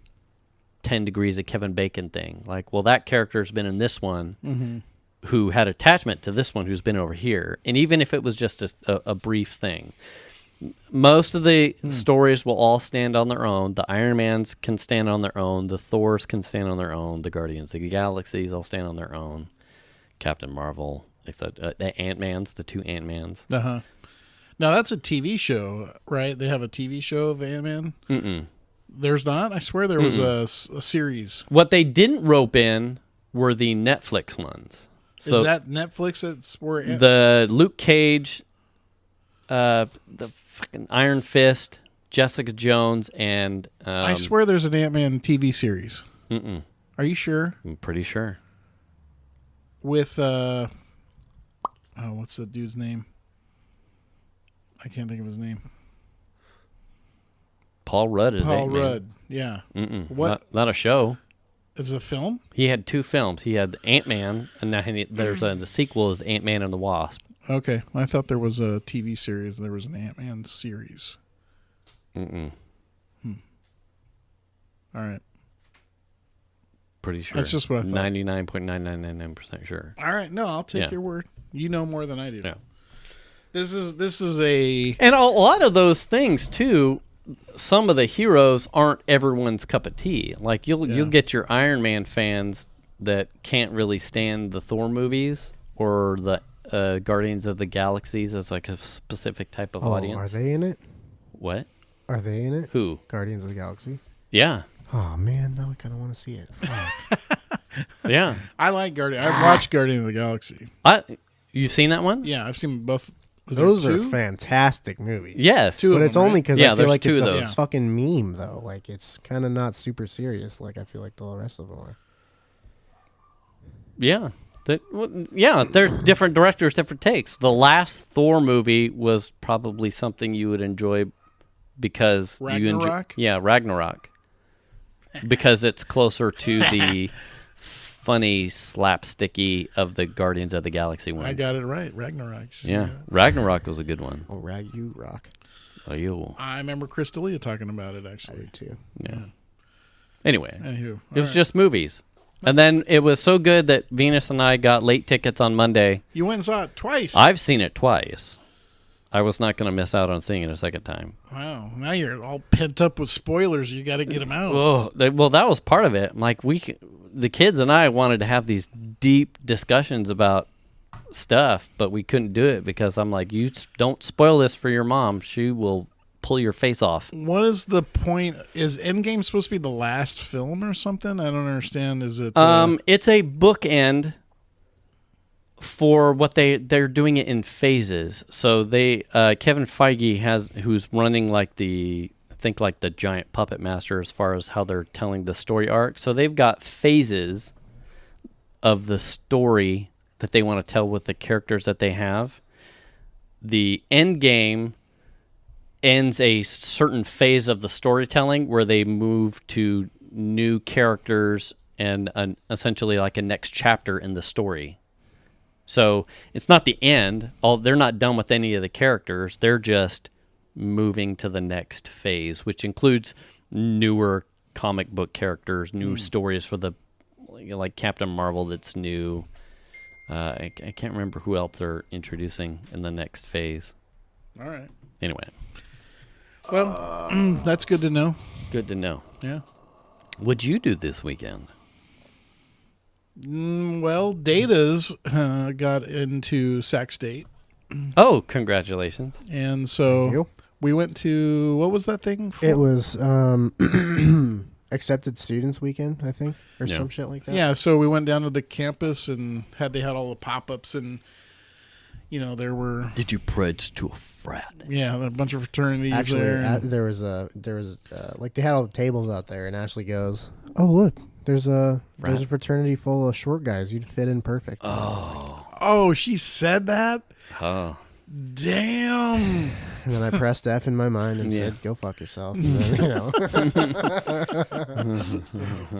10 Degrees of Kevin Bacon thing. Like, well, that character's been in this one, who had attachment to this one who's been over here. And even if it was just a brief thing, most of the stories will all stand on their own. The Iron Mans can stand on their own. The Thors can stand on their own. The Guardians of the Galaxies all stand on their own. Captain Marvel, except the Ant-Mans, the two Ant-Mans. Uh-huh. Now, that's a TV show, right? They have a TV show of Ant-Man? Mm-mm. There's not? I swear there was a series. What they didn't rope in were the Netflix ones. So is that Netflix that's where... the Luke Cage, the fucking Iron Fist, Jessica Jones, and... I swear there's an Ant-Man TV series. Mm-mm. Are you sure? I'm pretty sure. With, what's the dude's name? I can't think of his name. Paul Rudd is Paul Ant-Man. Rudd, yeah. Mm-mm. What? Not a show. It's a film? He had two films. He had Ant-Man, and now there's the sequel is Ant-Man and the Wasp. Okay. I thought there was a TV series. There was an Ant-Man series. Mm-mm. All right. Pretty sure. That's just what I thought. 99.9999% sure. All right. No, I'll take your word. You know more than I do. Yeah. This is a... And a lot of those things, too, some of the heroes aren't everyone's cup of tea. Like, you'll get your Iron Man fans that can't really stand the Thor movies or the Guardians of the Galaxies as like a specific type of audience. Are they in it? What? Are they in it? Who? Guardians of the Galaxy? Yeah. Oh, man, now I kind of want to see it. Yeah. I like Guardian. I've watched Guardians of the Galaxy. You've seen that one? Yeah, I've seen both. Those are fantastic movies. Yes. But it's only because I feel like it's a fucking meme, though. Like, it's kind of not super serious like I feel like the rest of them are. Yeah. There's different directors, different takes. The last Thor movie was probably something you would enjoy because Ragnarok? Ragnarok. Because it's closer to the funny slapsticky of the Guardians of the Galaxy ones. I got it right. Ragnarok. Yeah. Ragnarok was a good one. Oh, Ragnarok. Oh, you. I remember Chris D'Elia talking about it, actually. I do too. Yeah. Anyway, Anywho, it was just movies. And then it was so good that Venus and I got late tickets on Monday. You went and saw it twice. I've seen it twice. I was not going to miss out on seeing it a second time. Wow. Now you're all pent up with spoilers. You got to get them out. Oh, well, that was part of it. Like, the kids and I wanted to have these deep discussions about stuff, but we couldn't do it because I'm like, you don't spoil this for your mom. She will pull your face off. What is the point? Is Endgame supposed to be the last film or something? I don't understand. Is it? It's a bookend for what they're doing it in phases. So Kevin Feige who's running like the giant puppet master as far as how they're telling the story arc. So they've got phases of the story that they want to tell with the characters that they have. The Endgame ends a certain phase of the storytelling where they move to new characters and essentially like a next chapter in the story. So it's not the end. They're not done with any of the characters. They're just moving to the next phase, which includes newer comic book characters, new stories for the like Captain Marvel that's new. I can't remember who else they're introducing in the next phase. All right. Anyway. Well, that's good to know. Good to know. Yeah. What'd you do this weekend? Well, Dataz got into Sac State. Oh, congratulations. And so we went to, what was that thing for? It was Accepted Students Weekend, I think, or some shit like that. Yeah, so we went down to the campus and they had all the pop-ups and, you know, there were... Did you pledge to a frat? Yeah, a bunch of fraternities Actually, there. there was like they had all the tables out there, and Ashley goes, "Oh, look, there's a fraternity full of short guys. You'd fit in perfect." Oh, she said that? Oh. Damn. And then I pressed F in my mind and said, "Go fuck yourself." And then, you know.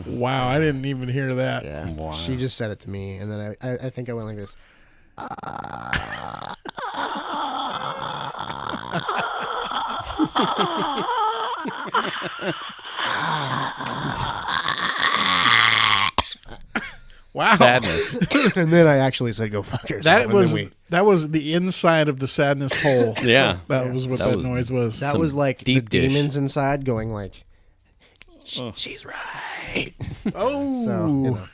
Wow, I didn't even hear that. Yeah, wow. She just said it to me, and then I think I went like this. Wow. Sadness. And then I actually said, "Go fuck yourself." That was the inside of the sadness hole. Yeah. That was what that noise was. That Some was like the deep dish. demons inside going like, "She's right." Oh. So, you know.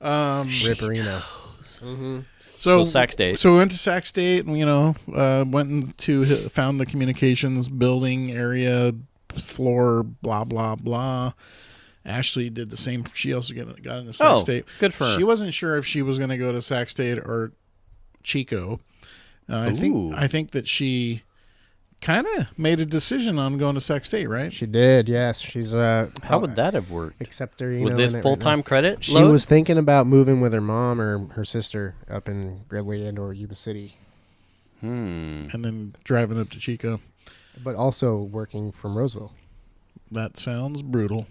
Ripperino. So Sac State. So we went to Sac State and, you know, found the communications building area, floor, blah, blah, blah. Ashley did the same. She also got into Sac State. Good for her. She wasn't sure if she was going to go to Sac State or Chico. I think that she kind of made a decision on going to Sac State, right? She did, yes. She's How would that have worked? Except her, With this full-time credit She load? was thinking about moving with her mom or her sister up in Gridley and or Yuba City. And then driving up to Chico. But also working from Roseville. That sounds brutal.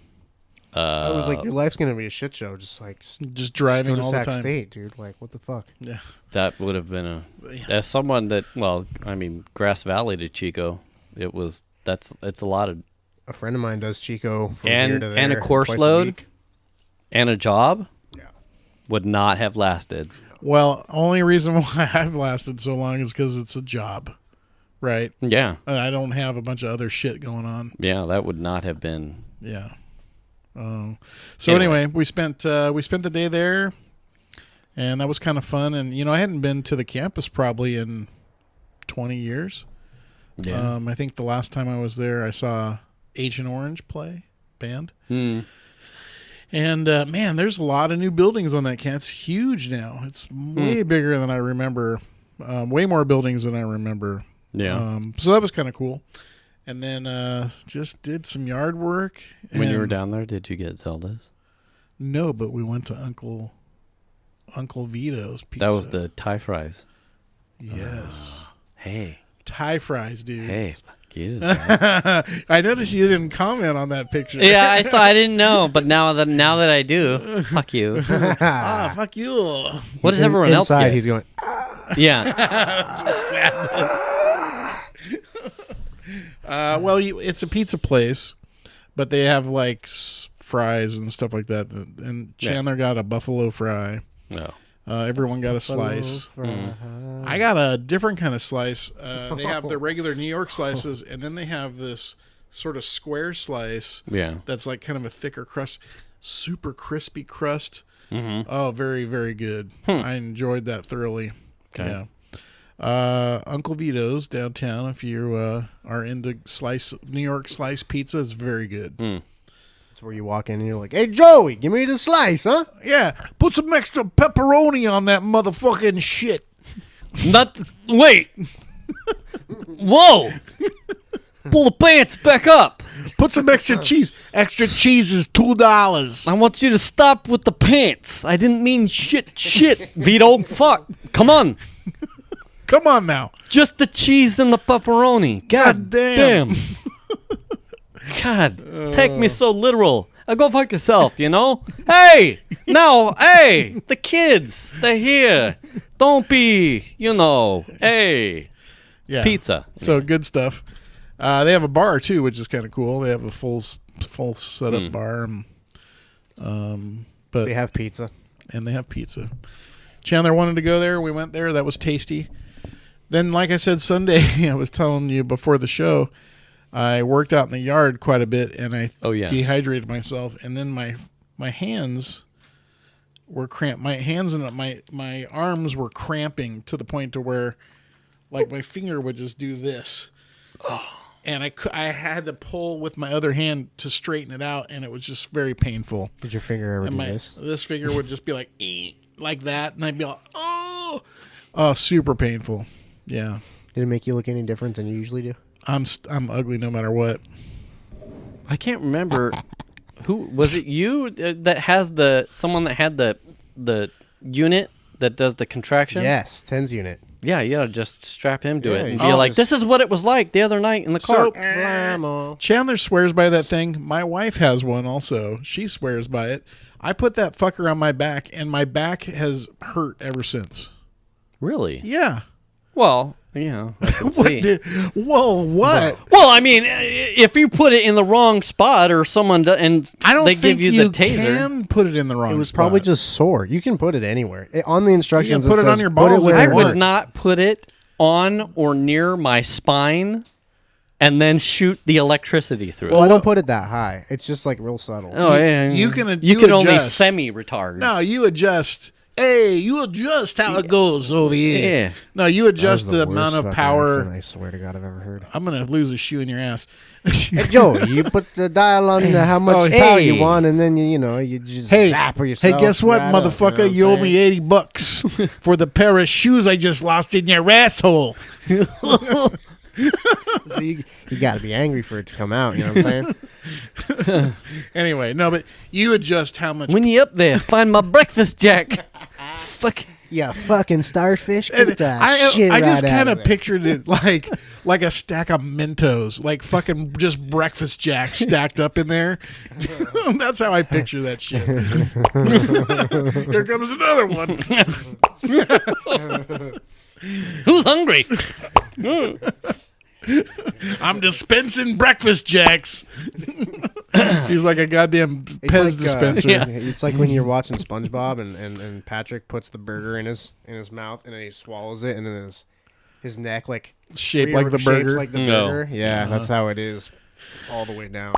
I was like, your life's gonna be a shit show. Just driving go to all Sac the time. State, dude. Like, what the fuck? Yeah. That would have been as someone that, well, I mean, Grass Valley to Chico, it's a lot of... A friend of mine does Chico from here to there. And a course twice load. week. And a job. Yeah. Would not have lasted. Well, only reason why I've lasted so long is because it's a job, right? Yeah. I don't have a bunch of other shit going on. Yeah, that would not have been... Yeah. So anyway, we spent the day there, and that was kind of fun. And you know, I hadn't been to the campus probably in 20 years. Yeah. I think the last time I was there, I saw Agent Orange play band. And man, there's a lot of new buildings on that campus. It's huge now. It's way bigger than I remember. Way more buildings than I remember. Yeah. So that was kind of cool. And then just did some yard work. When you were down there, did you get Zelda's? No, but we went to Uncle Vito's Pizza. That was the Thai fries. Yes. Hey. Thai fries, dude. Hey, fuck you. I noticed you didn't comment on that picture. Yeah, I didn't know, but now that I do, fuck you. Fuck you. What does everyone else Inside, get? he's going, Yeah. Well, it's a pizza place, but they have like fries and stuff like that. And Chandler got a buffalo fry. No. Everyone got a slice. I got a different kind of slice. They have the regular New York slices, and then they have this sort of square slice. Yeah. That's like kind of a thicker crust, super crispy crust. Mm-hmm. Oh, very, very good. I enjoyed that thoroughly. Okay. Yeah. Uncle Vito's downtown. If you are into New York slice pizza, it's very good. It's where you walk in and you're like, "Hey, Joey, give me the slice, huh?" Yeah, put some extra pepperoni on that motherfucking shit. Wait. Whoa. Pull the pants back up. Put some extra cheese. Extra cheese is $2. I want you to stop with the pants. I didn't mean shit, Vito. Fuck. Come on. Come on now. Just the cheese and the pepperoni. God damn. God, take me so literal. Go fuck yourself, you know? Hey, no, hey, the kids, they're here. Don't be, hey. Yeah. Pizza. So good stuff. They have a bar too, which is kind of cool. They have a full setup bar. But they have pizza. And they have pizza. Chandler wanted to go there. We went there. That was tasty. Then, like I said, Sunday, I was telling you before the show, I worked out in the yard quite a bit, and I dehydrated myself. And then my hands were cramped. My hands and my arms were cramping to the point to where, like, my finger would just do this. And I had to pull with my other hand to straighten it out, and it was just very painful. Did your finger ever do this? This finger would just be like that, and I'd be like, oh, super painful. Yeah. Did it make you look any different than you usually do? I'm ugly no matter what. I can't remember who was it. You that has someone that had the unit that does the contraction. Yes, TENS unit. Yeah, you gotta just strap him to it and be like, "This is what it was like the other night in the car." So, Chandler swears by that thing. My wife has one also. She swears by it. I put that fucker on my back, and my back has hurt ever since. Really? Yeah. Well, yeah, I can see. What? Well, I mean, if you put it in the wrong spot or someone and they give you the taser, can put it in the wrong spot. It was probably just sore. You can put it anywhere. On the instructions, you can put it on your balls. I would not put it on or near my spine and then shoot the electricity through it. Well, I don't put it that high. It's just like real subtle. Oh, yeah. You can only semi-retard. No, you adjust. Hey, you adjust how it goes over here. Yeah. No, you adjust the amount of power. I swear to God, I've ever heard. I'm gonna lose a shoe in your ass. Hey, Joe, you put the dial on how much power you want, and then you just zap yourself. Hey, guess what, motherfucker? You owe me $80 for the pair of shoes I just lost in your asshole. So you got to be angry for it to come out. You know what I'm saying? Anyway, no, but you adjust how much. When you up there, find my breakfast jack. Fuck. Yeah, fucking starfish. Get that I just kind of pictured it like a stack of Mentos, like fucking just breakfast jacks stacked up in there. That's how I picture that shit. Here comes another one. Who's hungry? I'm dispensing breakfast jacks. He's like a goddamn Pez dispenser. Yeah. It's like when you're watching SpongeBob and Patrick puts the burger in his mouth and then he swallows it and then his neck like shaped like the burger. Like the burger. Yeah, that's how it is all the way down.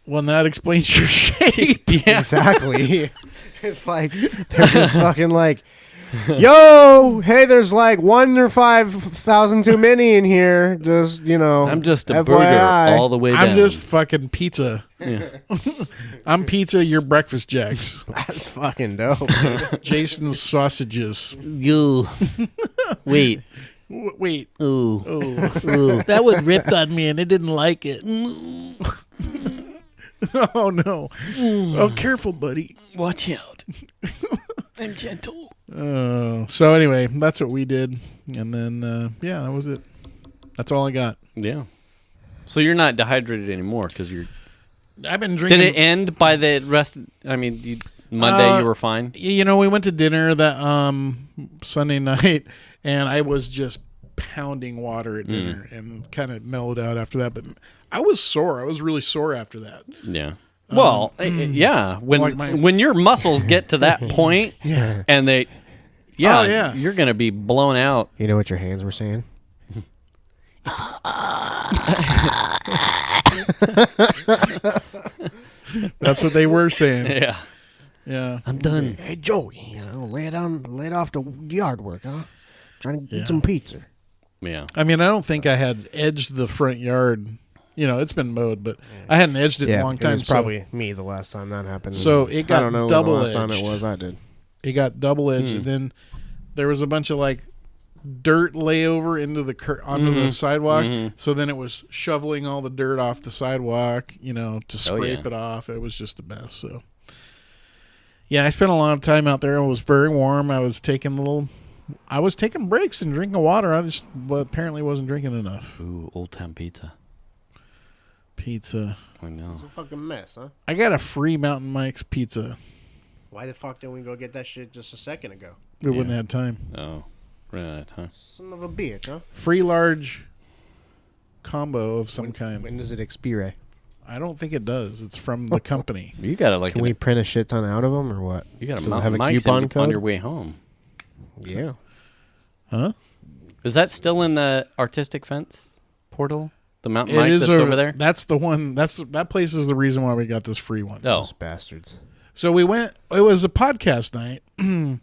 Well, that explains your shape. Yeah. Exactly. It's like they're just fucking like, yo, hey, there's like 1 or 5,000 too many in here. Just, I'm just a FYI. Burger all the way down. I'm just fucking pizza. Yeah. I'm pizza, you're breakfast jacks. That's fucking dope. Jason's sausages. You. Wait. Wait. Ooh. Ooh. That one ripped on me and I didn't like it. Oh, no. Oh, careful, buddy. Watch out. I'm gentle. So anyway, that's what we did. And then, that was it. That's all I got. Yeah. So you're not dehydrated anymore because I've been drinking. Did it end by the rest? I mean, Monday you were fine? We went to dinner that Sunday night, and I was just pounding water at dinner and kind of mellowed out after that. But I was sore. I was really sore after that. Yeah. Well, yeah. When your muscles get to that point, and they, you're gonna be blown out. You know what your hands were saying? That's what they were saying. Yeah. Yeah. I'm done. Hey, Joey, lay it off the yard work, huh? Trying to eat some pizza. Yeah. I mean, I don't think I had edged the front yard. It's been mowed, but I hadn't edged it in a long time. It was probably me the last time that happened. So it got double edged. The last time it was, I did. It got double edged, and then there was a bunch of like dirt layover into onto the sidewalk. Mm-hmm. So then it was shoveling all the dirt off the sidewalk, to scrape it off. It was just a mess. So yeah, I spent a lot of time out there. It was very warm. I was taking breaks and drinking water. I just apparently wasn't drinking enough. Ooh, old time pizza. Pizza. I know. It's a fucking mess, huh? I got a free Mountain Mike's pizza. Why the fuck didn't we go get that shit just a second ago? We wouldn't have time. Oh, ran out of time. Son of a bitch, huh? Free large combo of some kind. When does it expire? I don't think it does. It's from the company. You got to Can we print a shit ton out of them or what? You got to have a Mike's coupon code on your way home. Yeah. Huh? Is that still in the Artistic Fence portal? The Mountain Mike's that's over there? That's the one. That place is the reason why we got this free one. Oh. Those bastards. So we went. It was a podcast night, and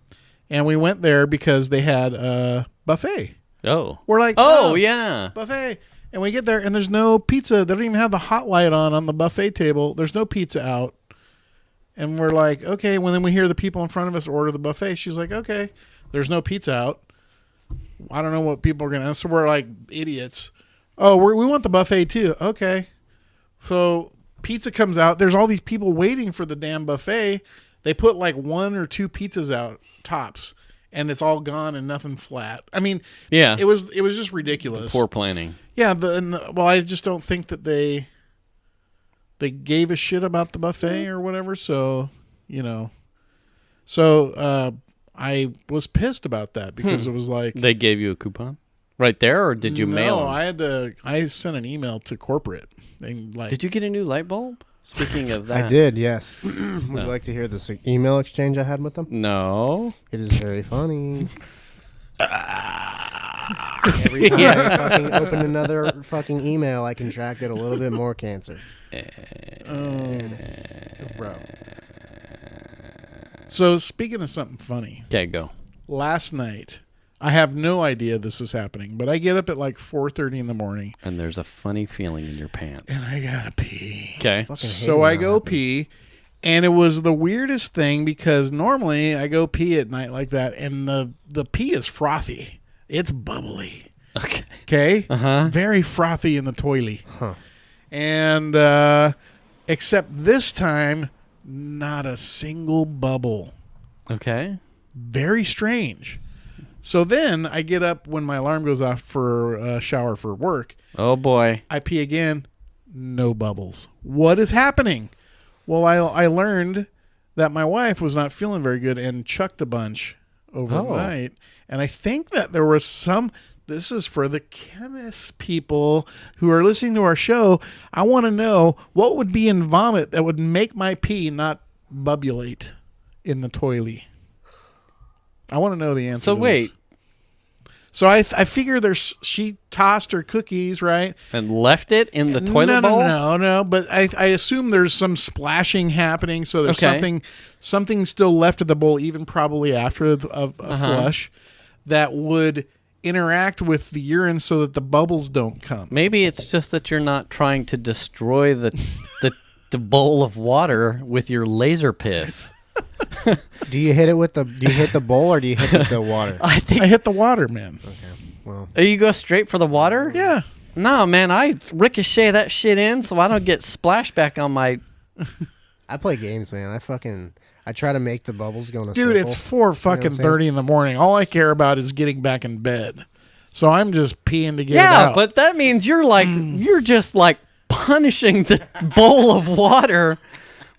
we went there because they had a buffet. Oh. We're like, oh yeah, buffet. And we get there, and there's no pizza. They don't even have the hot light on the buffet table. There's no pizza out. And we're like, okay. When then we hear the people in front of us order the buffet. She's like, okay, there's no pizza out. I don't know what people are going to. So we're like idiots. Oh, we want the buffet too. Okay. So pizza comes out. There's all these people waiting for the damn buffet. They put like 1 or 2 pizzas out, tops. And it's all gone and nothing flat. I mean, yeah, it was just ridiculous. Poor planning. Yeah, well, I just don't think that they gave a shit about the buffet or whatever. So, I was pissed about that because it was like they gave you a coupon right there, or did you mail them? No, I sent an email to corporate. Did you get a new light bulb? Speaking of that, I did. Yes. Would you like to hear this email exchange I had with them? No. It is very funny. Every time I fucking open another fucking email, I contracted a little bit more cancer. Bro. So speaking of something funny. Okay, go. Last night, I have no idea this is happening, but I get up at like 4:30 in the morning. And there's a funny feeling in your pants. And I gotta pee. Okay. So I go pee. And it was the weirdest thing because normally I go pee at night like that, and the pee is frothy. It's bubbly. Okay. Okay? Uh-huh. Very frothy in the toilet. Huh. And except this time, not a single bubble. Okay. Very strange. So then I get up when my alarm goes off for a shower for work. Oh, boy. I pee again. No bubbles. What is happening? Well, I learned that my wife was not feeling very good and chucked a bunch overnight. And I think that there was some... This is for the chemist people who are listening to our show. I want to know what would be in vomit that would make my pee not bubulate in the toilet. I want to know the answer. So wait. So I figure she tossed her cookies, right? And left it in the toilet bowl? No. But I assume there's some splashing happening. So there's something still left at the bowl, even probably after a flush, that would interact with the urine so that the bubbles don't come. Maybe it's just that you're not trying to destroy the bowl of water with your laser piss. Do you hit the bowl or do you hit the water? I hit the water, man. Okay. Well, you go straight for the water? Yeah. No, man, I ricochet that shit in so I don't get splashback on my... I play games, man. I try to make the bubbles go in a Dude, circle. it's 4:30 in the morning. All I care about is getting back in bed. So I'm just peeing to get it out. Yeah, but that means you're you're just like punishing the bowl of water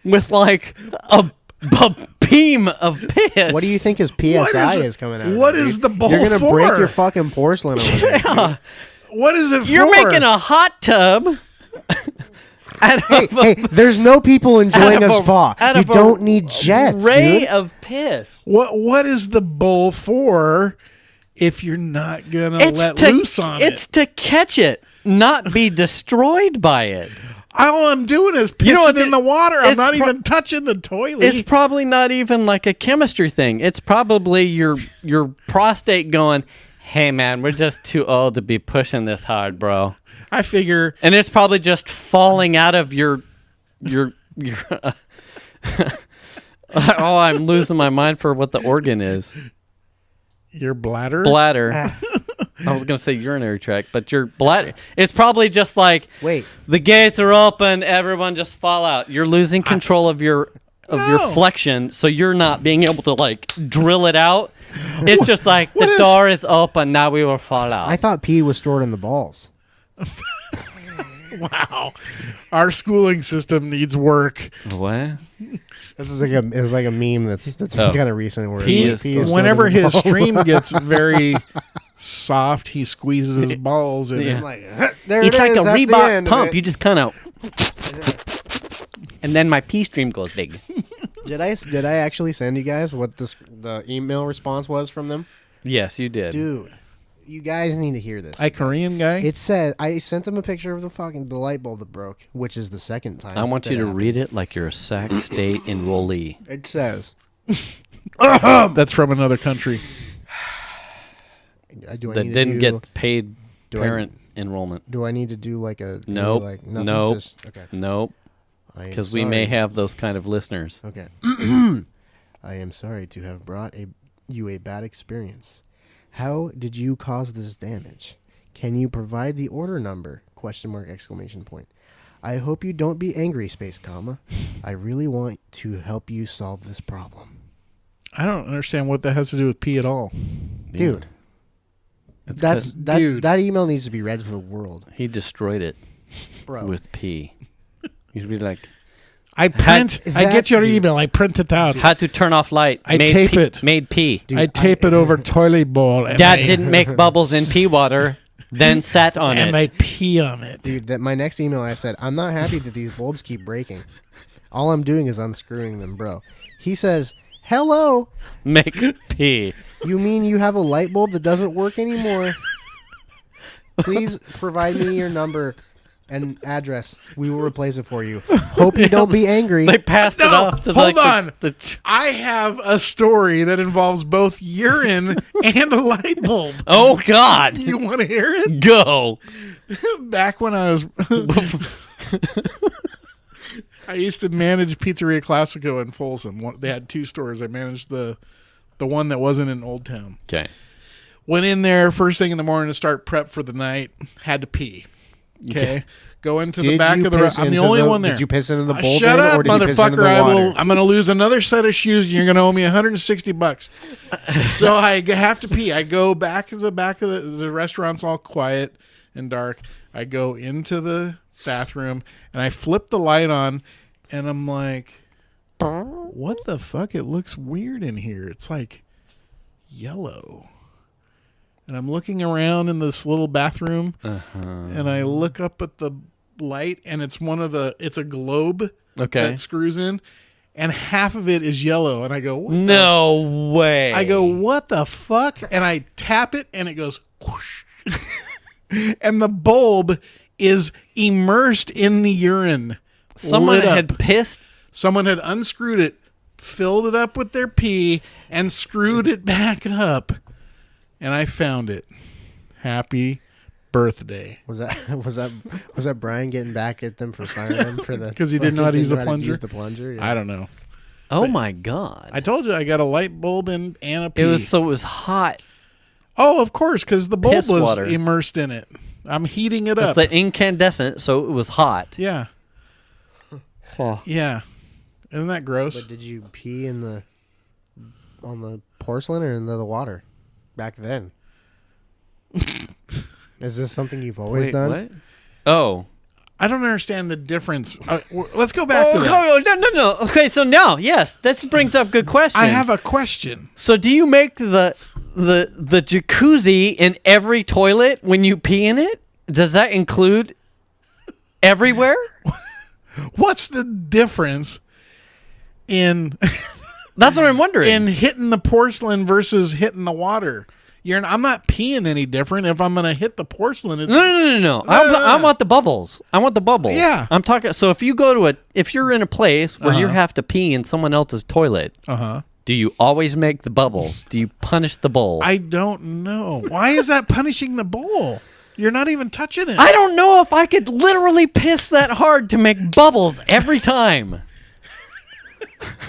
with like a beam of piss. What do you think his PSI is coming out? What is the bowl for? You're going to break your fucking porcelain over there. Yeah. What is it for? You're making a hot tub. Hey, there's no people enjoying a spa. You don't need jets, ray dude. of piss. What is the bowl for if you're not going to let loose on it? It's to catch it, not be destroyed by it. All I'm doing is pissing in the water. I'm not even touching the toilet. It's probably not even like a chemistry thing. It's probably your prostate going, hey, man, we're just too old to be pushing this hard, bro. I figure. And it's probably just falling out of your oh, I'm losing my mind for what the organ is. Your bladder? Bladder. I was going to say urinary tract, but your bladder. It's probably just like, wait, the gates are open, everyone just fall out. You're losing control of your flexion, so you're not being able to like drill it out. It's just like the door is open, now we will fall out. I thought pee was stored in the balls. Wow. Our schooling system needs work. What? This is it was like a meme that's kind of recent. Where whenever his stream gets very soft, he squeezes his balls in. I'm like, there it's it like is. a That's the Reebok end of pump. it. You just kind of, and then my pee stream goes big. Did I actually send you guys what the email response was from them? Yes, you did. Dude, you guys need to hear this. A Korean guy? It said I sent them a picture of the light bulb that broke, which is the second time. I want you to read it like you're a Sac State enrollee. It says that's from another country. That didn't get paid parent enrollment. Do I need to do like a nope? Like nothing, nope. Okay. Nope. Because we may have those kind of listeners. Okay. I am sorry to have brought you a bad experience. How did you cause this damage? Can you provide the order number? ? I hope you don't be angry, I really want to help you solve this problem. I don't understand what that has to do with pee at all. Dude. That email needs to be read to the world. He destroyed it, bro, with pee. You'd be like, I get your email. I print it out. Had to turn off light. I tape it. Made pee. Dude, I tape it over toilet bowl. Dad didn't make bubbles in pee water, then sat on it. And I pee on it. Dude, my next email I said, I'm not happy that these bulbs keep breaking. All I'm doing is unscrewing them, bro. He says, hello. Make pee. You mean you have a light bulb that doesn't work anymore? Please provide me your number and address. We will replace it for you. Hope you don't be angry. They passed it off to hold on. I have a story that involves both urine and a light bulb. Oh, God. You want to hear it? Go. Back when I was... I used to manage Pizzeria Classico in Folsom. They had 2 stores. I managed the one that wasn't in Old Town. Okay. Went in there first thing in the morning to start prep for the night. Had to pee. Okay. Go into the back of the... I'm the only one there. Did you piss into the bowl? Shut up, or did you piss into the motherfucker. I'm going to lose another set of shoes and you're going to owe me $160. So I have to pee. I go back to the back of the restaurant's all quiet and dark. I go into the bathroom and I flip the light on and I'm like, what the fuck? It looks weird in here. It's like yellow. And I'm looking around in this little bathroom and I look up at the light and it's a globe that screws in and half of it is yellow. And I go, no way. I go, what the fuck? And I tap it and it goes whoosh. And the bulb is immersed in the urine. Someone had pissed. Someone had unscrewed it, filled it up with their pee, and screwed it back up. And I found it. Happy birthday. Was that Brian getting back at them for firing them for the because he didn't know how to use the plunger? Yeah. I don't know. Oh my God! I told you I got a light bulb and a pee. It was hot. Oh, of course, because the bulb was immersed in it. I'm heating it up. It's like incandescent, so it was hot. Yeah. Yeah. Isn't that gross? But did you pee on the porcelain or in the water back then? Is this something you've always done? What? Oh. I don't understand the difference. Let's go back to that. No. Okay, so now, yes, this brings up good question. I have a question. So do you make the jacuzzi in every toilet when you pee in it? Does that include everywhere? What's the difference in... That's what I'm wondering. In hitting the porcelain versus hitting the water. I'm not peeing any different. If I'm going to hit the porcelain, it's... No. I want the bubbles. I want the bubbles. Yeah. I'm talking... So if you go to if you're in a place where you have to pee in someone else's toilet, do you always make the bubbles? Do you punish the bowl? I don't know. Why is that punishing the bowl? You're not even touching it. I don't know if I could literally piss that hard to make bubbles every time.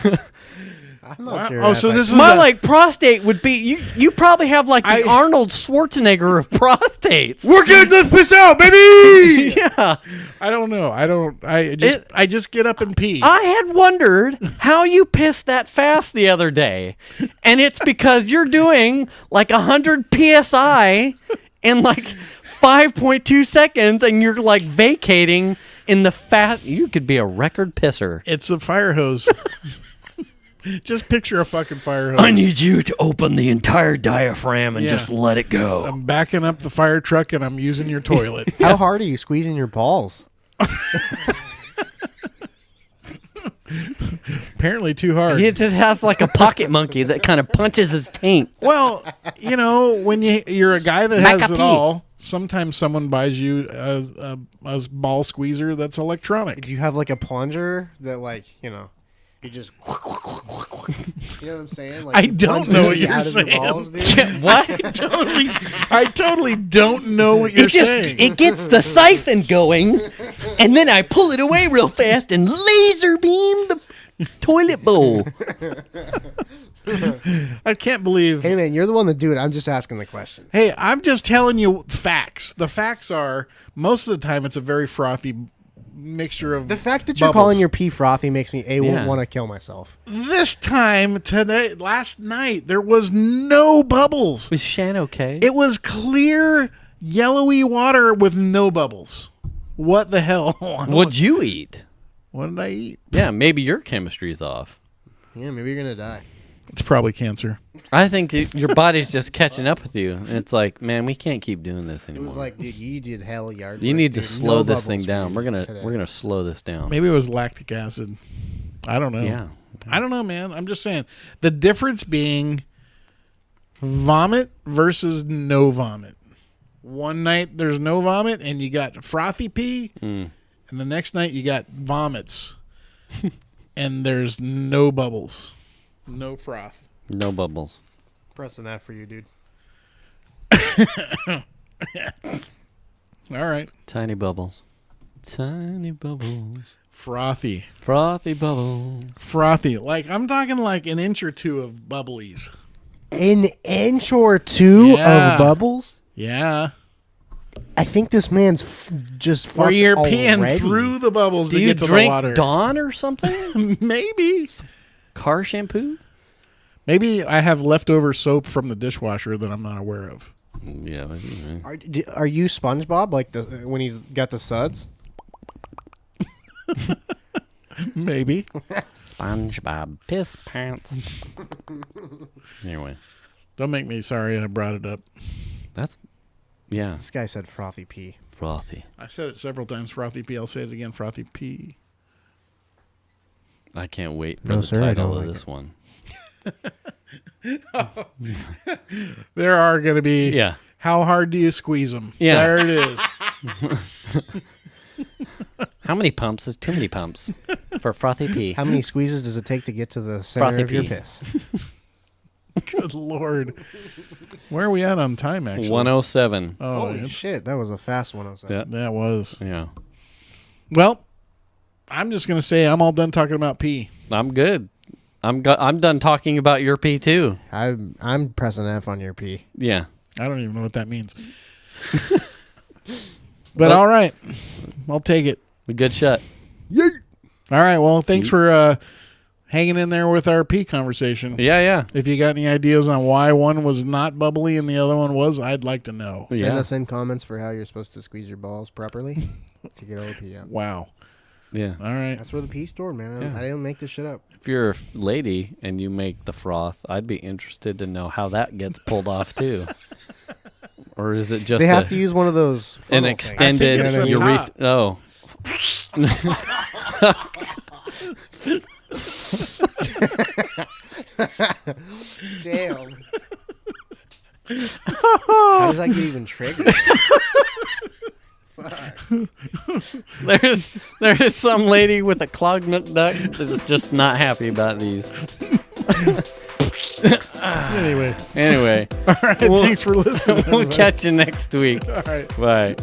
I'm not sure. Oh, so this is my prostate would be you probably have like the Arnold Schwarzenegger of prostates. We're getting this piss out, baby. Yeah. I don't know. I just get up and pee. I had wondered how you pissed that fast the other day, and it's because you're doing like 100 psi in like 5.2 seconds, and you're like vacating in the fat. You could be a record pisser. It's a fire hose. Just picture a fucking fire hose. I need you to open the entire diaphragm and just let it go. I'm backing up the fire truck and I'm using your toilet. How hard are you squeezing your balls? Apparently too hard. He just has like a pocket monkey that kind of punches his taint. Well, when you're a guy that has it all, sometimes someone buys you a ball squeezer that's electronic. Do you have like a plunger that you just, you know what I'm saying? Like I don't know what you're saying. Balls, dude. What? I totally don't know what you're saying. It gets the siphon going, and then I pull it away real fast and laser beam the toilet bowl. I can't believe. Hey, man, you're the one that do it. I'm just asking the questions. Hey, I'm just telling you facts. The facts are, most of the time, it's a very frothy mixture of the fact that you're bubbles. calling your pee frothy makes me want to kill myself. This time last night there was no bubbles. Was Shan okay? It was clear yellowy water with no bubbles. What the hell? What'd you eat? What did I eat? Yeah, maybe your chemistry's off. Yeah, maybe you're gonna die. It's probably cancer. I think your body's just catching up with you, and it's like, man, we can't keep doing this anymore. It was like, dude, you did hell yard work. You need to dude. slow No this thing bubbles down. for We're you gonna slow this down. Maybe it was lactic acid. I don't know. Yeah. I don't know, man. I'm just saying the difference being vomit versus no vomit. One night there's no vomit and you got frothy pee, and the next night you got vomits, and there's no bubbles, no froth. No bubbles. Pressing that for you, dude. All right. Tiny bubbles. Tiny bubbles. Frothy. Frothy bubbles. Frothy. Like, I'm talking like an inch or two of bubblies. An inch or two Yeah. of bubbles? Yeah. I think this man's just fucked Where you're already. peeing through the bubbles Do to you get to the drink water. Dawn or something? Maybe. Car shampoo? Maybe I have leftover soap from the dishwasher that I'm not aware of. Yeah. Are you SpongeBob, like when he's got the suds? Maybe. SpongeBob piss pants. Anyway, Don't make me sorry I brought it up. that's This guy said frothy pee. frothy. I said it several times, frothy pee. I'll say it again, frothy pee. I can't wait for No, the sir, I title don't of like this one. There are going to be. Yeah. How hard do you squeeze them? Yeah. There it is. How many pumps is too many pumps for frothy pee? How many squeezes does it take to get to the center Frothy of your pee. piss? Good Lord. Where are we at on time, actually? 107. Oh, Holy it's- shit, that was a fast one. Yeah. That was. Yeah. Well, I'm just going to say I'm all done talking about pee. I'm good. I'm done talking about your pee too. I'm pressing F on your pee. Yeah. I don't even know what that means. But all right. I'll take it. A good shot. All right. Well, thanks for hanging in there with our pee conversation. Yeah, yeah. If you got any ideas on why one was not bubbly and the other one was, I'd like to know. Send Yeah. us in comments for how you're supposed to squeeze your balls properly to get all the pee out. Wow. Yeah. All right. That's where the pee stored, man. Yeah. I didn't make this shit up. If you're a lady and you make the froth, I'd be interested to know how that gets pulled off too. Or is it just They have to use one of those an funnel extended I think it's a urethra? top. Oh. things. Damn. How does that get even triggered? Fuck. There's some lady with a clogged milk duct that is just not happy about these. Anyway. Anyway, All right. Thanks for listening. we'll catch you next week. All right. Bye.